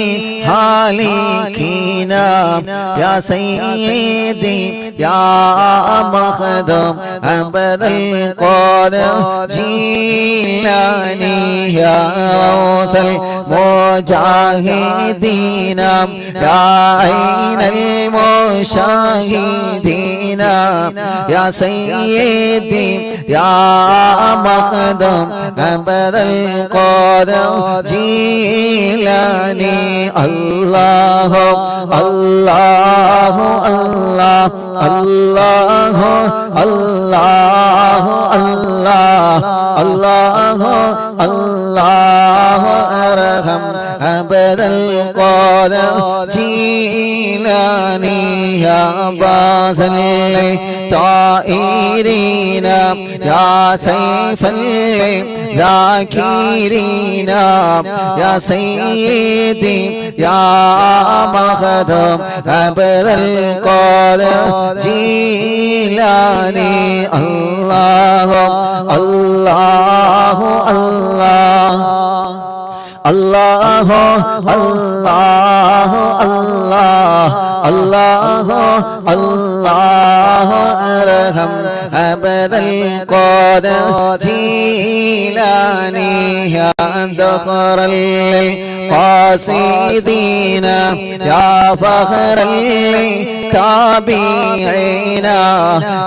الهالكين يا سيدي يا مخدوم عبد القادر جيلاني يا غوث المجاهدين يا عين المشاهدين يا سيدي يا مخدوم عبد القادر جيلاني الله الله الله الله الله الله الله الله أرحم عبد القادر جيلاني يا باز الطائرين يا سيف الذاكرين يا سيدي يا مخدوم عبد القادر جيلاني الله الله الله الله الله الله الله الله أرحم عبد القادر جيلاني يا ذخر القاصدين يا فخر التابعين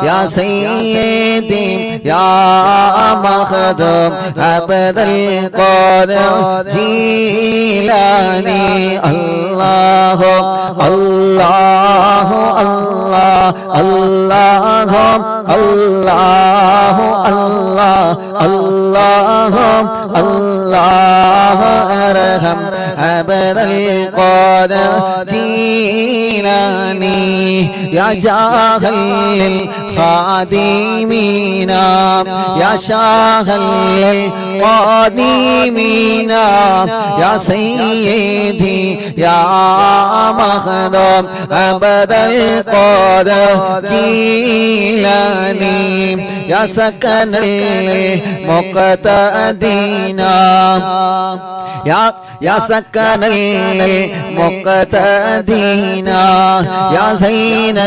يا سيدي يا مخدوم عبد القادر جيلاني الله الله الله الله الله الله الله الله أرحم عبد القادر جيلاني يا جاهل الخادمين يا شاهل القادمين يا سيدي يا مخدوم عبد القادر جيلاني يا سكن المقتدين يا سكن المقتدين يا زين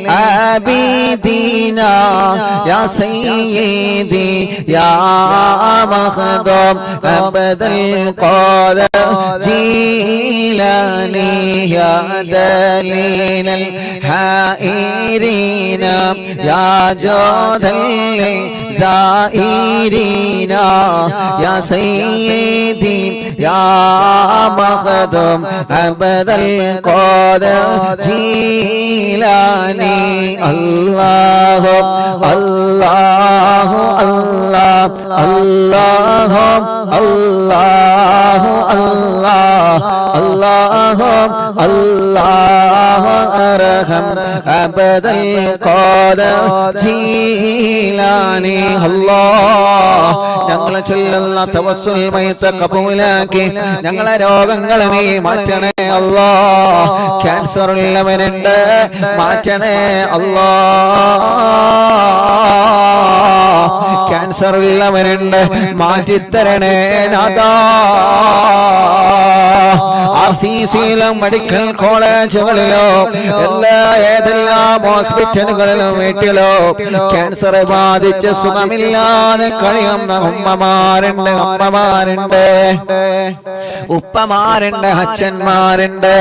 العابدين يا سيدي يا مخدوم عبد القادر جيلاني يا دليل الحائرين يا جود الزائرين يا سيدي يا مخدوم عبد القادر جيلاني الله الله الله الله الله الله الله الله أرحم عبد القادر جيلاني الله ഞങ്ങളെ ചൊല്ലുന്ന തവസ്സുൽ മൈത കബൂലാക്കി ഞങ്ങളെ രോഗങ്ങളെ നീ മാറ്റണേ അല്ലാഹ് ക്യാൻസർ ഉള്ളവനുണ്ട് മാറ്റണേ അല്ലാഹ് ക്യാൻസർ ഉള്ളവനുണ്ട് മാറ്റിത്തരണേ നാഥാ RCCയിലും മെഡിക്കൽ കോളേജുകളിലോ ഏതെല്ലാം ഹോസ്പിറ്റലുകളിലും വീട്ടിലോ ക്യാൻസർ ബാധിച്ച് സുഖമില്ലാതെ കഴിയുന്ന ഉമ്മ ഉമ്മമാരുണ്ട്, അമ്മമാരുണ്ട്, ഉപ്പമാരുണ്ട്, അച്ഛന്മാരുണ്ട്.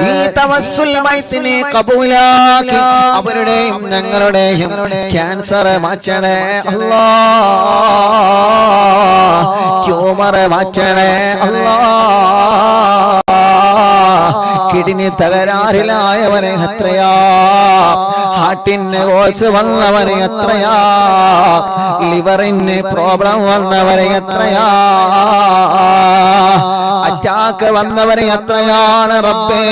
ഈ തവസ്സുൽ മൈത്തിനെ കബൂലാക്കി അവരുടെയും ഞങ്ങളുടെയും ക്യാൻസർ മാറ്റണേ അല്ലാ, ട്യൂമർ മാറ്റണേ അല്ലാ, കിഡ്നി തകരാറിലായവനെ എത്രയാ, ഹാർട്ടിന് ഹോൾസ് വന്നവനെ എത്രയാ, ലിവറിന് പ്രോബ്ലം വന്നവനെ എത്രയാ, അറ്റാക്ക് വന്നവനെ എത്രയാണ് റബ്ബേ,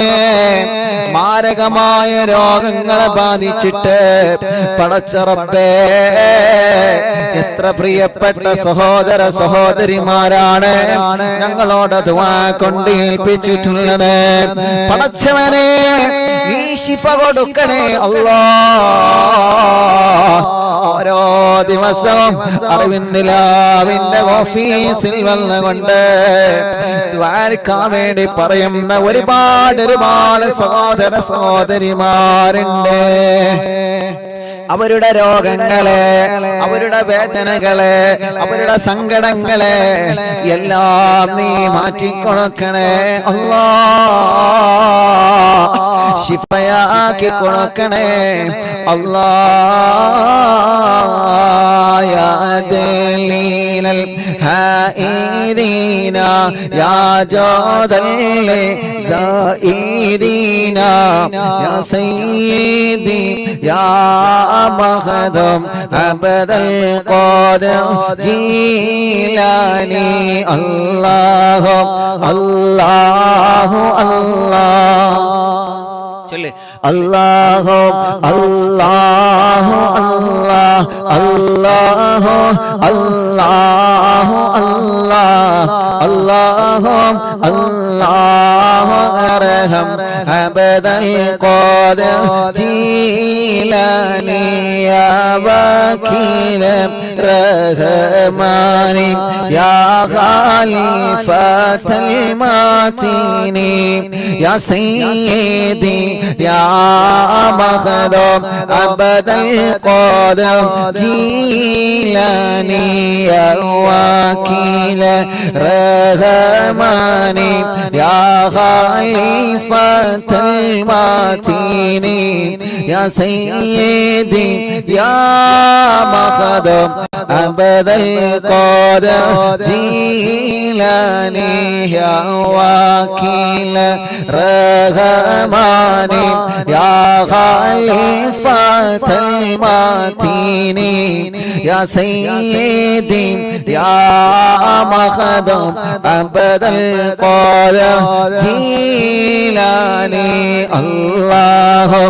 മാരകമായ രോഗങ്ങളെ ബാധിച്ചിട്ട് പടച്ച റബ്ബേ, എത്ര പ്രിയപ്പെട്ട സഹോദര സഹോദരിമാരാണ് ഞങ്ങളോട് ദുആ കൊണ്ട് ഏൽപ്പിച്ചിട്ടുള്ളത്. പടച്ചവനെ നീ ശിഫ കൊടുക്കണേ അല്ലാ. ഓരോ ദിവസവും അറിവിന്ദിലാവിന്റെ ഓഫീസിൽ വന്നുകൊണ്ട് ദ്വാരക്കാൻ വേണ്ടി പറയുന്ന ഒരുപാട് സഹോദര സഹോദരിമാരുണ്ട്. അവരുടെ രോഗങ്ങളെ, അവരുടെ വേദനകളെ, അവരുടെ സങ്കടങ്ങളെ എല്ലാം നീ മാറ്റിക്കൊടുക്കണേ അല്ലാ, ശിഫയാക്കി കൊടുക്കണേ അല്ലാ. യാ ദലീലൽ ഹായിരീന യാ ജാദൽ സായിരീന യാ സയ്യിദി യാ മഖദം അബദൽ ഖാദിർ ജീലാനി. അല്ലാഹു അല്ലാഹു അല്ലാഹ് ചൊല്ല്. അല്ലാഹു അല്ലാഹു അല്ലാഹ് അല്ലാഹു അല്ലാഹു അല്ലാഹ് അല്ലാഹു അല്ലാഹു അർഹം അബദൽ ഖാദിർ ജീലാനി യാ വകീല റഹ്മാനി യാ ഖലീഫത്തൽ മാതീനി യാ സയ്യിദി യാ മഖദൂം അബദൽ ഖാദിർ ജീലാനി യാ വകീല റഹ്മാനി യാ ഖലീഫത്തൽ മാതീനി യാ സയ്യിദി യാ മഖദൂം അബദൽ ഖാദിർ ജീലാനി യാ വകീല റഹ്മാനി യാ ഖലീഫത്തൽ മാതീനി യാ സയ്യിദി യാ മഖദൂം അബദൽ ഖാദിർ ജീലാനി. അല്ലാഹു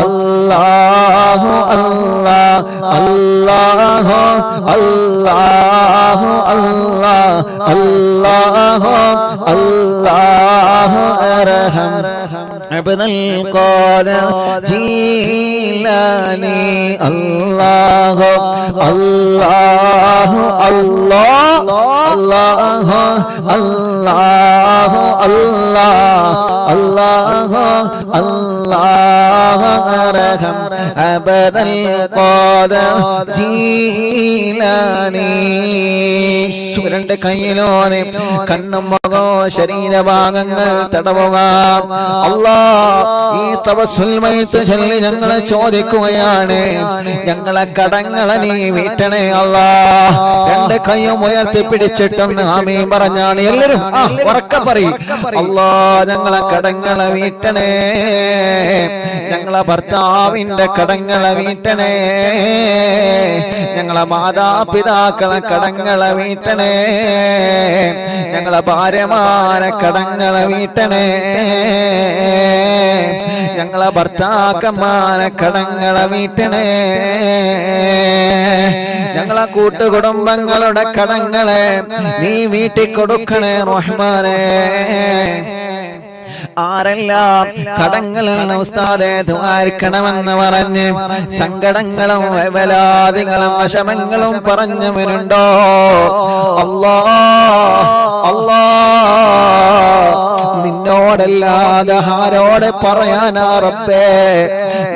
അല്ലാഹു അല്ലാഹ് അല്ലാഹു അല്ലാഹു അല്ലാഹ് അല്ലാഹു അല്ലാഹു അർഹം അബ്ദുൽ ഖാദിർ ജീലാനി. അല്ലാഹു അല്ലാഹു അല്ലാഹ് അല്ലാഹു അല്ലാഹു അല്ലാഹ് അല്ലാഹു അല്ലാഹു അർഹം അബ്ദുൽ ഖാദിർ ജീലാനി. രണ്ട് കയ്യിലോനെ കണ്ണും മുഖോ ശരീരഭാഗങ്ങൾ തടവുക. അല്ലാഹ് ഈ തവസ്സുൽ മൈത്ത് ചൊല്ലി ഞങ്ങളെ ചോദിക്കുകയാണ്, ഞങ്ങളെ കടങ്ങളെ നീ വീട്ടണേ അല്ലാഹ്. രണ്ട് കൈയും ഉയർത്തി പിടിച്ചിട്ടൊന്ന് ആമീൻ പറഞ്ഞാണ് എല്ലാവരും ഉറക്കെ പറയും. അല്ലാഹ് ഞങ്ങളെ കടങ്ങളെ വീട്ടണേ, ഞങ്ങളെ ഭർത്താവിന്റെ കടങ്ങളെ വീട്ടണേ, ഞങ്ങളെ മാതാപിതാക്കളെ കടങ്ങളെ വീട്ടണേ, ഞങ്ങളെ ഭാര്യമാരെ കടങ്ങളെ വീട്ടണേ, ഞങ്ങളെ ഭർത്താക്കന്മാരെ കടങ്ങളെ വീട്ടണേ, ഞങ്ങളെ കൂട്ടുകുടുംബങ്ങളുടെ കടങ്ങളെ നീ വീട്ടിക്കൊടുക്കണേ റഹ്മാനേ. ആരെല്ലാം കടങ്ങളാണ് ഉസ്താദേ ദ്വാരിക്കണമെന്ന് പറഞ്ഞ് സങ്കടങ്ങളും വേവലാദികളും വിഷമങ്ങളും പറഞ്ഞവരുണ്ടോ? അല്ലാഹ് അല്ലാഹ് നിന്നോട് നിന്നോടല്ലാതെ ആരോട് പറയാനാ റബ്ബേ,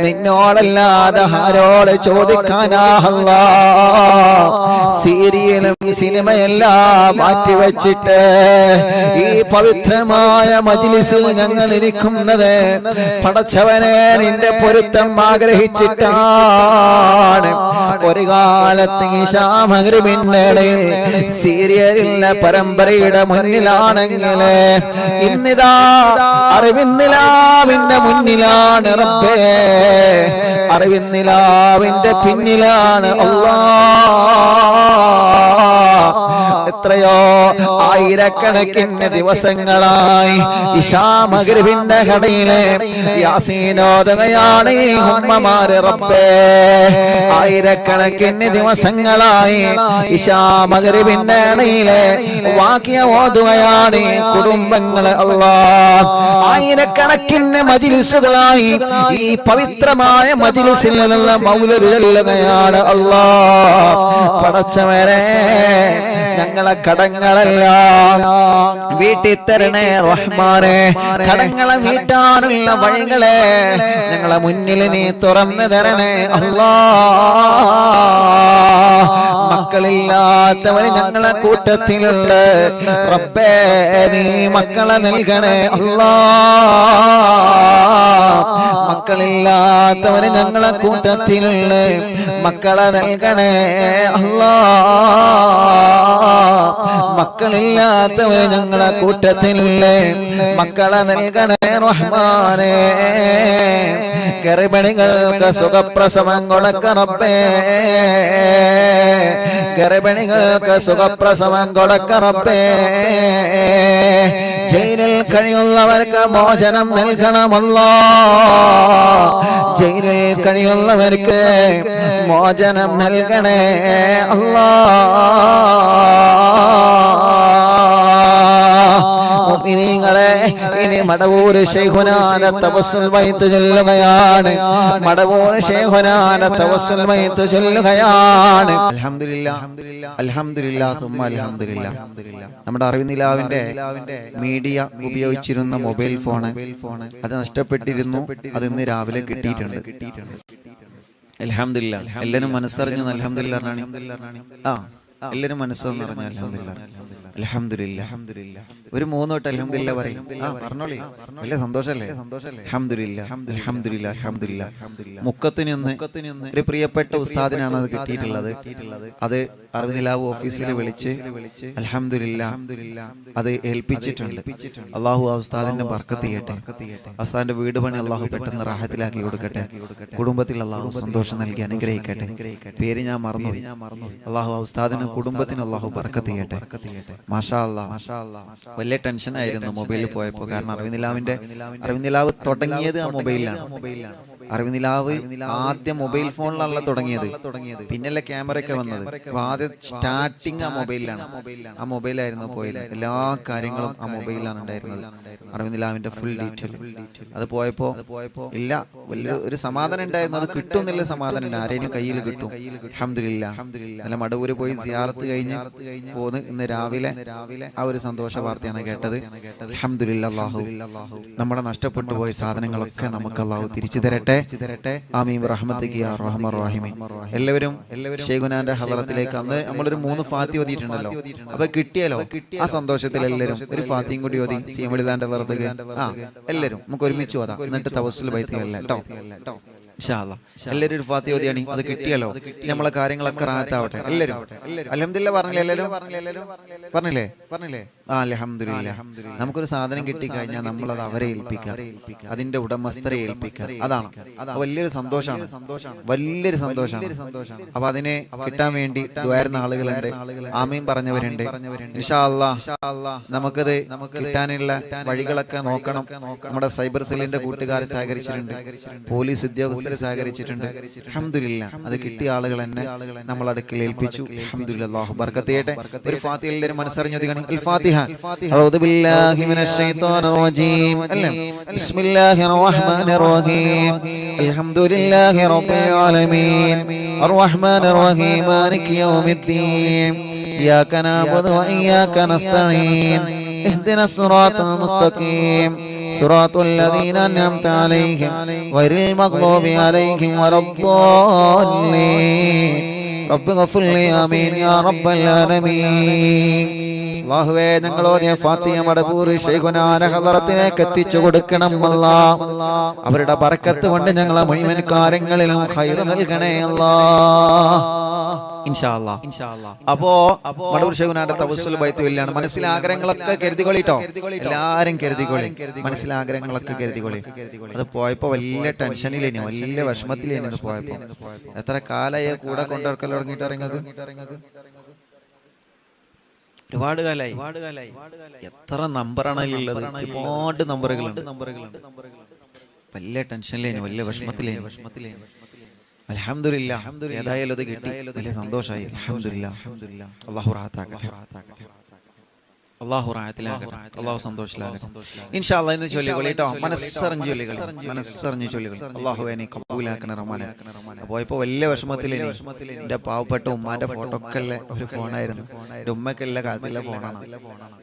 നിന്നോടല്ലാതെ ആരോട് ചോദിക്കാനാ അല്ലാഹ്. സീരിയലും സിനിമയെല്ലാം മാറ്റിവെച്ചിട്ട് ഈ പവിത്രമായ മജ്ലിസിൽ ഞങ്ങൾ ഇരിക്കുന്നത് പടച്ചവനെ നിന്റെ പൊരുത്തം ആഗ്രഹിച്ചിട്ടാണ്. ഒരു കാലത്ത് ഇശാ മഗ്രിബിന്റെ ഇടയിൽ സീരിയലിന്റെ പരമ്പരയുടെ മുന്നിലാണെങ്കിൽ ഇന്നിതാ അറിവിന്നിലാവിന്റെ മുന്നിലാണ് റബ്ബേ, അറിവിന്നിലാവിന്റെ പിന്നിലാണ് അല്ലാഹ്. എത്രയോ ആയിരക്കണക്കിന് ദിവസങ്ങളായി ഇശാ മഗ്രിബിന്റെ കടയിലെ യാസീനോദുകയാണ് ഈ ഉമ്മമാര് റബ്ബേ. ആയിരക്കണക്കിന് ദിവസങ്ങളായി ഇശാ മഗ്രിബിന്റെ കടയിലെ വാക്യ ഓതുകയാണ് ഈ കുടുംബങ്ങള് അല്ലാഹ്. ആയിരക്കണക്കിന് മജ്ലിസുകളായി ഈ പവിത്രമായ മജ്ലിസിൽ നിന്നുള്ള മൗലിദ് ചൊല്ലുകയാണ് അല്ലാഹ്. പടച്ചവനെ ഞങ്ങളെ കടങ്ങളെല്ലാം വീട്ടിൽ തരണേ റഹ്മാനെ. കടങ്ങളെ വീട്ടാനുള്ള വഴികളെ ഞങ്ങളെ മുന്നിൽ നീ തുറന്നു തരണേ അല്ലാഹ്. മക്കളില്ലാത്തവര് ഞങ്ങളെ കൂട്ടത്തിലുള്ള റബ്ബേ, നീ മക്കളെ നൽകണേ അല്ലാഹ്. മക്കളില്ലാത്തവര് ഞങ്ങളെ കൂട്ടത്തിലുള്ള മക്കളെ നൽകണേ അല്ലാഹ്. മക്കളില്ലാത്തവര് ഞങ്ങളെ കൂട്ടത്തിലുള്ള മക്കളെ നൽകണേ റഹ്മാനേ. ഗർഭിണികൾക്ക് സുഖപ്രസവം കൊടുക്ക റബ്ബേ, ഗർഭിണികൾക്ക് സുഖപ്രസവം കൊടുക്ക റബ്ബേ. ജയിലിൽ കഴിയുന്നവർക്ക് മോചനം നൽകണമല്ലാഹ്. ജയിലിൽ കഴിയുന്നവർക്ക് മോചനം നൽകണേ അല്ലാഹ്. മുഅ്മിനീങ്ങളെ, ഇനി മടവൂർ ശൈഖുനാന തവസ്സുൽ ബൈത്ത് ചൊല്ലുകയാണ്. മടവൂർ ശൈഖുനാന തവസ്സുൽ ബൈത്ത് ചൊല്ലുകയാണ്. അൽഹംദുലില്ലാഹ്, അൽഹംദുലില്ലാഹ്, സുമ്മ അൽഹംദുലില്ലാഹ്. നമ്മുടെ അറിവിനിലാവിന്റെ മീഡിയ ഉപയോഗിച്ചിരുന്ന മൊബൈൽ ഫോൺ അത് നഷ്ടപ്പെട്ടിരുന്നു. അത് ഇന്ന് രാവിലെ കിട്ടിയിട്ടുണ്ട്. അൽഹംദുലില്ലാഹ്. എല്ലാവരും മനസ്സറിഞ്ഞു അൽഹംദുലില്ലാഹ്. എല്ലാവരും മനസ്സെന്ന് പറഞ്ഞ അൽഹംദുലില്ലാഹ്, അൽഹംദുലില്ലാഹ്. ഒരു 3 വട്ടം അൽഹംദുലില്ലാഹ് പറയും. പറഞ്ഞോളി, വലിയ സന്തോഷല്ലേ? അൽഹംദുലില്ലാഹ്, അൽഹംദുലില്ലാഹ്, അൽഹംദുലില്ലാഹ്. മുക്കത്തിന് നിന്ന് ഒരു പ്രിയപ്പെട്ട ഉസ്താദിനാണ് അത് കിട്ടിയിട്ടുള്ളത്. അത് അറിവിനിലാവ് ഓഫീസിൽ വിളിച്ച് അൽഹംദുലില്ലാഹ് അത് ഏൽപ്പിച്ചിട്ടുണ്ട്. അല്ലാഹു ആ ഉസ്താദിന്റെ ബർക്കത്ത് ചെയ്യട്ടെ. ഉസ്താദിന്റെ വീട് പണി അല്ലാഹു പെട്ടെന്ന് റാഹത്തിലാക്കി കൊടുക്കട്ടെ. കുടുംബത്തിൽ അല്ലാഹു സന്തോഷം നൽകി അനുഗ്രഹിക്കട്ടെ. പേര് ഞാൻ മറന്നു. അല്ലാഹു ആ ഉസ്താദിന് കുടുംബത്തിന് അല്ലാഹു ബർക്കത്ത് ചെയ്യട്ടെ. മാഷാ അല്ലാഹ്. വലിയ ടെൻഷൻ ആയിരുന്നു മൊബൈലിൽ പോയപ്പോ. കാരണം അറിവിനിലാവ് തുടങ്ങിയത് ആ മൊബൈലിലാണ്. അറിവിനിലാവ് ആദ്യം മൊബൈൽ ഫോണിലാണല്ലോ തുടങ്ങിയത്. പിന്നല്ലേ ക്യാമറ ഒക്കെ വന്നത്. അപ്പൊ ആദ്യം സ്റ്റാർട്ടിങ് ആ മൊബൈലിലാണ്. ആ മൊബൈലായിരുന്നു പോയത്. എല്ലാ കാര്യങ്ങളും ആ മൊബൈലിലാണ് ഉണ്ടായിരുന്നത്. അറിവിനിലാവിന്റെ ഫുൾ ഡീറ്റെയിൽ അത് പോയപ്പോ ഇല്ല, വലിയ ഒരു സമാധാനം ഉണ്ടായിരുന്നു. അത് കിട്ടുന്നില്ല, സമാധാനം ഇല്ല. ആരെയും കയ്യിൽ കിട്ടും. അൽഹംദുലില്ലാഹ്. നല്ല മടവൂര് പോയി സിയാറത്ത് കഴിഞ്ഞ് പോന്ന് ഇന്ന് രാവിലെ ആ ഒരു സന്തോഷ വാർത്തയാണ് കേട്ടത്. അൽഹംദുലില്ലാഹ്. അല്ലാഹു നമ്മുടെ നഷ്ടപ്പെട്ടു പോയ സാധനങ്ങളൊക്കെ നമുക്ക് അല്ലാഹു തിരിച്ചു തരട്ടെ. ആമീൻ റഹ്മത്തിക യാ റഹ്മാൻ റഹീം. എല്ലാവരും ശൈഖുനാന്റെ ഹളറത്തിലേക്ക് അന്ന് നമ്മളൊരു 3 ഫാത്തി ഓതിയിട്ടുണ്ടല്ലോ. അപ്പൊ കിട്ടിയല്ലോ. ആ സന്തോഷത്തിൽ എല്ലാവരും ഒരു ഫാത്തിയും കൂടി ഓതി സീമളിദാന്റെ ഹളറത്തേക്ക് എല്ലാവരും നമുക്ക് ഒരുമിച്ച് ഓതാം. എന്നിട്ട് തവസ്സുൽ ബൈത്ത് കേട്ടോ. ഇൻഷാ അല്ലാഹ് എല്ലാവരും ഒരു ഫാത്തി ഓതിയാണ്. അത് കിട്ടിയല്ലോ. നമ്മളെ കാര്യങ്ങളൊക്കെ റാഹത്താവട്ടെ. എല്ലാവരും അൽഹംദുലില്ലാഹ് പറഞ്ഞില്ലേ? എല്ലാവരും പറഞ്ഞില്ലേ? അൽഹംദുലില്ലാഹ്. നമുക്കൊരു സാധനം കിട്ടിക്കഴിഞ്ഞാൽ നമ്മളത് അവരെ ഏൽപ്പിക്കുക, അതിന്റെ ഉടമസ്ഥരെ ഏൽപ്പിക്കുക. അതാണ് വലിയൊരു സന്തോഷമാണ്, വലിയൊരു സന്തോഷമാണ്. അപ്പൊ അതിനെ കിട്ടാൻ വേണ്ടി ദ്വാരുന്ന ആളുകളുണ്ട്, ആമീൻ പറഞ്ഞവരുണ്ട്. ഇൻഷാ അല്ലാഹ് നമുക്കത് കിട്ടാനുള്ള വഴികളൊക്കെ നോക്കണം. നമ്മുടെ സൈബർ സെല്ലിന്റെ കൂട്ടുകാർ സഹകരിച്ചിട്ടുണ്ട്, പോലീസ് ഉദ്യോഗസ്ഥർ സഹകരിച്ചിട്ടുണ്ട്. അൽഹംദുലില്ലാഹ് അത് കിട്ടിയ ആളുകൾ തന്നെ നമ്മൾ അടുക്കൽ ഏൽപ്പിച്ചു. അൽഹംദുലില്ലാഹ്. അല്ലാഹു ബർക്കത്ത് ചെയ്യട്ടെ. ഒരു ഫാത്തിഹ എല്ലാവരും മനസ്സറിഞ്ഞു ഓതിക്കണം. അൽ ഫാത്തിഹ. അഊദു ബില്ലാഹി മിനശ് ശൈത്വാനിർ റജീം. ബിസ്മില്ലാഹിർ റഹ്മാനിർ റഹീം. അൽഹംദുലില്ലാഹി റബ്ബിൽ ആലമീൻ അർറഹ്മാനിർ റഹീം മാലികി യൗമിദ്ദീൻ ഇയ്യാക നഅ്ബുദു വ ഇയ്യാക നസ്തഈൻ ഇഹ്ദിനസ് സിറാത്തൽ മുസ്തഖീം സിറാത്തുൽ ലദീന അൻഅംത അലൈഹിം ഗൈറിൽ മഗ്ദൂബി അലൈഹിം വലദ്ദാല്ലീൻ റബ്ബി ഗഫിർ ലി ആമീൻ യാ റബ്ബൽ ആലമീൻ. അല്ലാഹുവേ ഞങ്ങൾ ഓതിയ ഫാത്തിഹ മടപൂർ ശൈഖുനാന ഹളറത്തിലേക്ക് എത്തിച്ചു കൊടുക്കണം അല്ലാഹ്. അവരുടെ ബറക്കത്ത് കൊണ്ട് ഞങ്ങളെ മുഴുവൻ കാര്യങ്ങളിലും ഖൈർ നൽകണേ അല്ലാഹ്. ഇൻഷാ അല്ലാഹ്. അപ്പോ മടവൂർ ശൈഖുനാന്റെ തവസ്സുൽ ബൈത്തുല്ലാണ്. മനസ്സിലെ ആഗ്രഹങ്ങളൊക്കെ കരുതിക്കൊള്ളിട്ടോ, എല്ലാരും കരുതിക്കൊള്ളി. മനസ്സിലെ ആഗ്രഹങ്ങളൊക്കെ കരുതിക്കൊള്ളി. അത് പോയപ്പോ വലിയ ടെൻഷനിലേനി, വലിയ വിഷമത്തിലേനി. പോയപ്പോ എത്ര കാലായ കൂടെ കൊണ്ടിറക്കൽ തുടങ്ങിയിട്ട് ഇറങ്ങുക, ഒരുപാട് കാലായി. എത്ര നമ്പറാണ് ഉള്ളത്, ഒരുപാട് നമ്പറുകളുണ്ട്. വലിയ ടെൻഷനിലേനി, വലിയ വിഷമത്തിലേനി. അൽഹംദുലില്ലാ, ഏതായാലും അത് കിട്ടി, വലിയ സന്തോഷമായി. അൽഹംദുലില്ലാ, അല്ലാഹു റാഹത്താക്കട്ടെ, അല്ലാഹു റാഹത്തിലാകട്ടെ, അല്ലാഹു സന്തോഷത്തിലാകട്ടെ. ഇൻഷാ അല്ലാഹ് ഇന്ന് ചൊല്ലിക്കൊള്ളി കേട്ടോ, മനസ്സറിഞ്ഞ് ചൊല്ലിക്കളി, മനസ്സറിഞ്ഞ് ചൊല്ലിക്കളി. അല്ലാഹുവേ നീ കബൂലാക്കണേ റഹ്മാനെ. പോയപ്പോ വലിയ വിഷമത്തിലേനി. എന്റെ പാവപ്പെട്ട ഉമ്മാന്റെ ഫോട്ടോ ഒക്കെ ഒരു ഫോണായിരുന്നു. എന്റെ ഉമ്മക്കെല്ല കാലത്തിലെ ഫോണാണ്.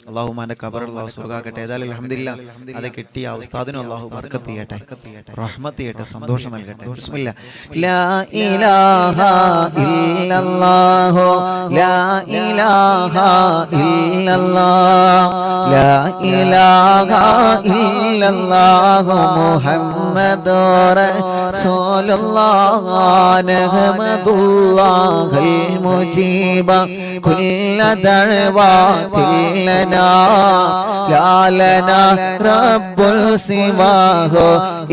അല്ലാഹു ഉമ്മാന്റെ ഖബർ അല്ലാഹു സ്വർഗ്ഗാക്കട്ടെ. ഏതായാലും അൽഹംദുലില്ലാ അത് കിട്ടിയ ഉസ്താദിനും അല്ലാഹു ബർക്കത്ത് ചെയ്യട്ടെ, റഹ്മത്ത് ചെയ്യട്ടെ, സന്തോഷം നൽകട്ടെ. ബിസ്മില്ലാ. ലാ ഇലാഹ ഇല്ലല്ലാഹു ലാ ഇലാഹ ഇല്ലല്ലാഹ് ലാ ഇലാഹ ഇല്ലല്ലാഹു മുഹമ്മദുർ റസൂലുള്ളാഹ് നഹ്മദുല്ലാഹൽ മുജീബ കുല്ല ദഅവാതിൽ ലനാ ലാ ലനാ റബ്ബുൽ സിവാഹു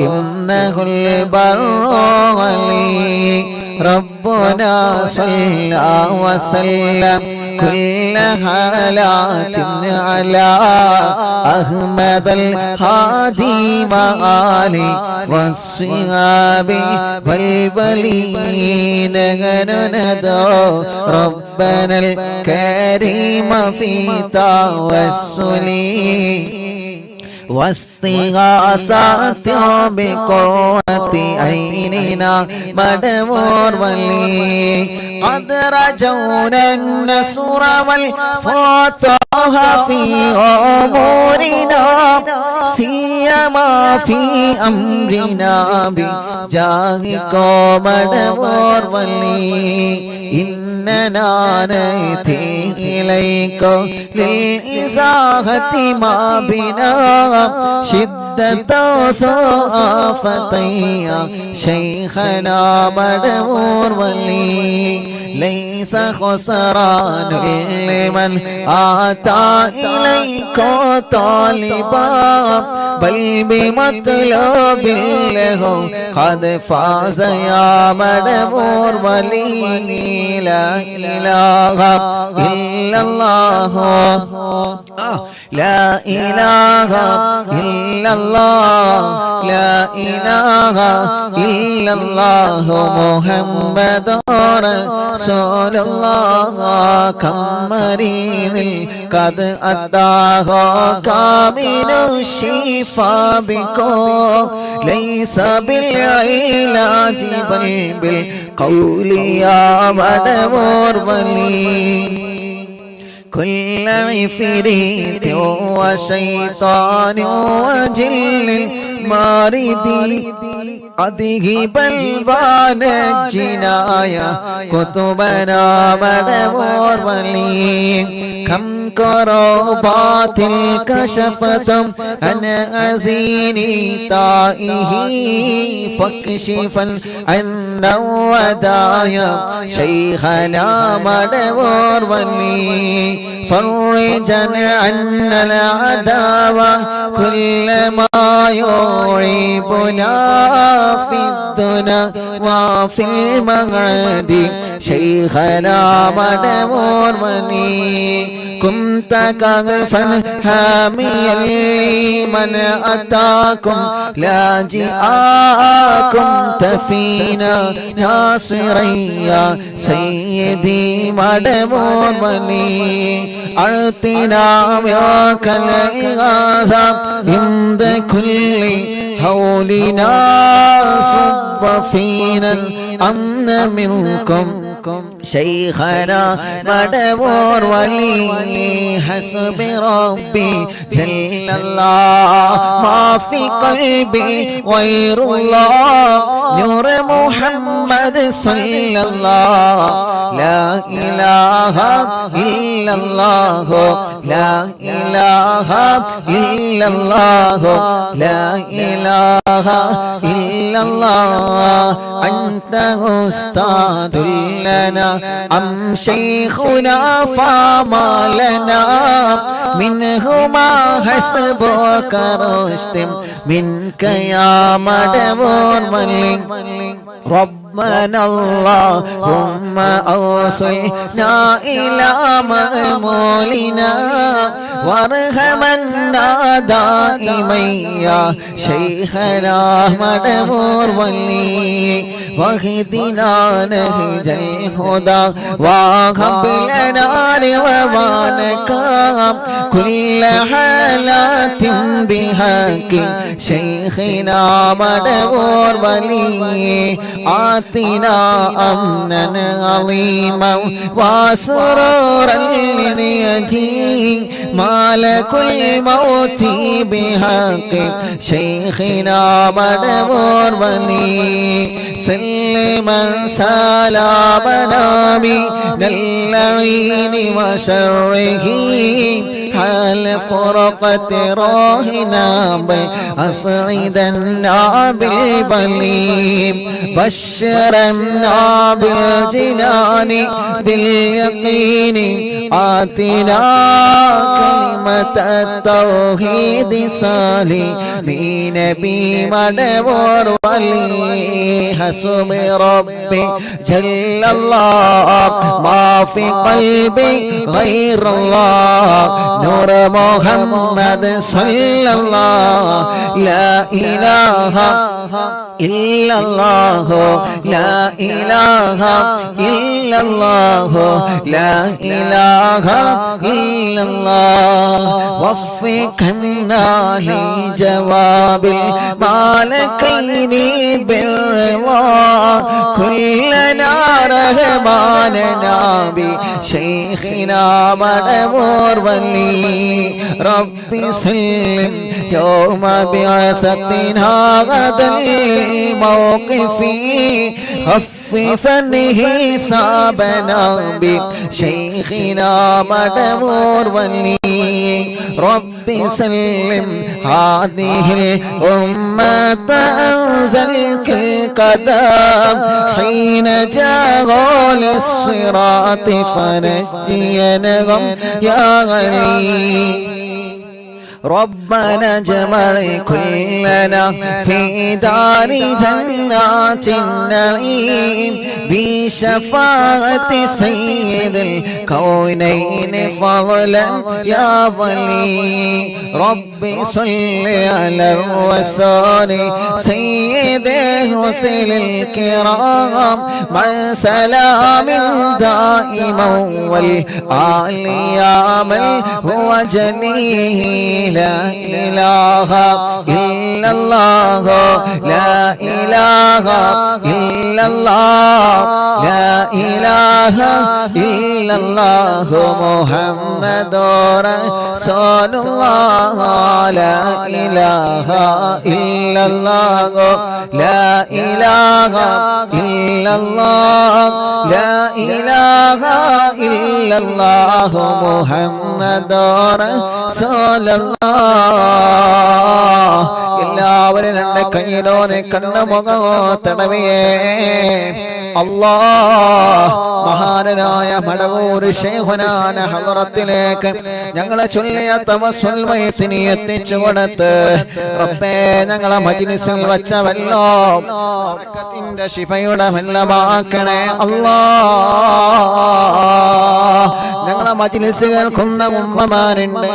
ഇന്നഹുൽ ബർറു അലി റബ്ബുനാ സല്ലല്ലാ വസല്ലം كل حالات على أحمد الهادي وآله والصحاب والولين ندعو ربنا الكريم في توسل واستغاثة بقرة عيننا مدمور ولي قد رجونا النصر والفتح في أمورنا سيما في أمرنا بجاهك مدمور ولي إننا نأتي إليك للإزاحة ما بنا شدة ثقافتي شيخنا مدمور ولي ليس خسران لمن آتى إليك طالبا بل بمطلب له قد فاز يا مدمور ولي لا إله إلا الله لا إله إلا الله لا إله إلا الله محمد رسول الله كم مريض قد أتاه كامل الشفاء بكم ليس بالعلاج بل بالقول يا مدمور ولي كل عفريت وشيطان وجل مارد أذهب البلوى يا كتبنا مدمور ولي كم كربات كشفت عن أزيني طائه فاكشفا عن الردايا شيخنا مدمور ولي فرجا عنا العداوة كل ما يعيبنا في الدنا وفي المغرد شيخنا مدمور ولي كنت كغفا حاميا لمن أتاكم لاجئاكم تفينا ناصريا سيدي مدمور ولي أعطنا ياك الإغاثة عند كل هولنا صب فينا الأمن منكم شيخنا مدبور ولي حسب ربي جل الله ما في قلبي غير الله نور محمد صلى الله لا إله إلا الله لا إله إلا الله لا إله إلا الله أنت أستاذ لنا أم شيخنا فما لنا منهما حسبك رشد منك يا مدبور ملك ربنا اللهم أوصلنا إلى مأمولنا وارحمنا دائما يا شيخنا مدبور ولي واهدنا نهج الهدى وهب لنا رضوانك كل حالات بحق شيخنا مدبور ولي آتنا أمنا عظيما وسرورا ليجيء مالك الموت بحق شيخنا مدبور ولي سلما سلامنا من اللعين وشره حال فرقة راهنا بل أسعدنا بالبليم بشرنا بالجنان باليقين آتنا كلمة التوحيد صالحين بمدبور ولي حسب ربي جل الله ما في قلبي غير الله نور محمد صلى الله لا إله إلا الله لا إله إلا الله لا إله إلا الله وفقنا لجواب المالكين بالرضا كلنا رحماننا بشيخنا مدبور ولي ربي سلم يوم بعثتنا غدا الموقف خففا حسابنا بشيخنا مدبور ولي ربي سلم هذه الأمة أنزلك القدم حين جاءوا للصراط فنجينهم يا غني ربنا اجمع كلنا في دار جنات النعيم بشفاعة سيد الكونين فضلا يا ولي ربي صل على الرسول سيد الرسل الكرام مع سلام دائما والآل يا من هو جليل لا إله إلا الله لا إله إلا الله لا إله إلا الله محمد رسول الله لا إله إلا الله لا إله إلا الله لا إله إلا الله محمد رسول الله എല്ലാവരും രണ്ട് കയ്യിലോനെ കണ്ണുമുഖോ തടവിയേ അല്ലാഹ് മഹാനായ മടവൂർ ശൈഖുനാന ഹളറത്തിലേക്ക് ഞങ്ങളെ ചൊല്ലിയ തവസ്സുൽ മയ്യത്തിനെ എത്തിച്ചു കൊടുത്ത് റബ്ബേ ഞങ്ങളെ മജ്ലിസിൽ വച്ച വെള്ളം ബർക്കത്തിന്റെ ശിഫയുടെ വെള്ളമാക്കണേ അല്ലാഹ് ഞങ്ങളെ മജ്ലിസ് കേൾക്കുന്ന ഉമ്മമാരുണ്ട്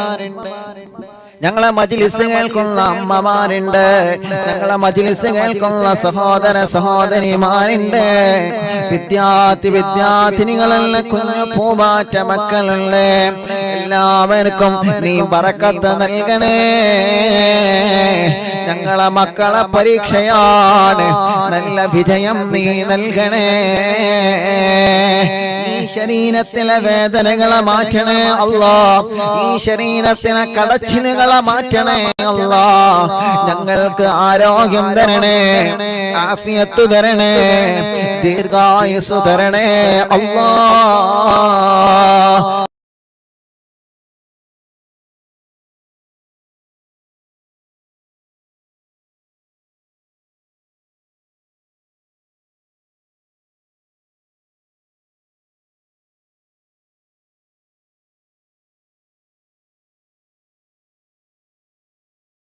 ഞങ്ങളെ മജ്ലിസ് കേൾക്കുന്ന അമ്മമാരുണ്ട്, ഞങ്ങളെ മജ്ലിസ് കേൾക്കുന്ന സഹോദര സഹോദരിമാരുണ്ട്, വിദ്യാർത്ഥിനികളെല്ലാം കുഞ്ഞു പൂമാറ്റ മക്കളുണ്ട്. എല്ലാവർക്കും നീ ബറക്കത്ത് നൽകണേ. ഞങ്ങളെ മക്കളെ പരീക്ഷയാണ്, നല്ല വിജയം നീ നൽകണേ. ഈ ശരീരത്തിലെ വേദനകളെ മാറ്റണേ അല്ലാ, ഈ ശരീരത്തിലെ കടച്ചിലുകളെ മാറ്റണേ അല്ലാ. ഞങ്ങൾക്ക് ആരോഗ്യം തരണേ, ആഫിയത്ത് തരണേ, ദീർഘായുസ്സു തരണേ അല്ലാ.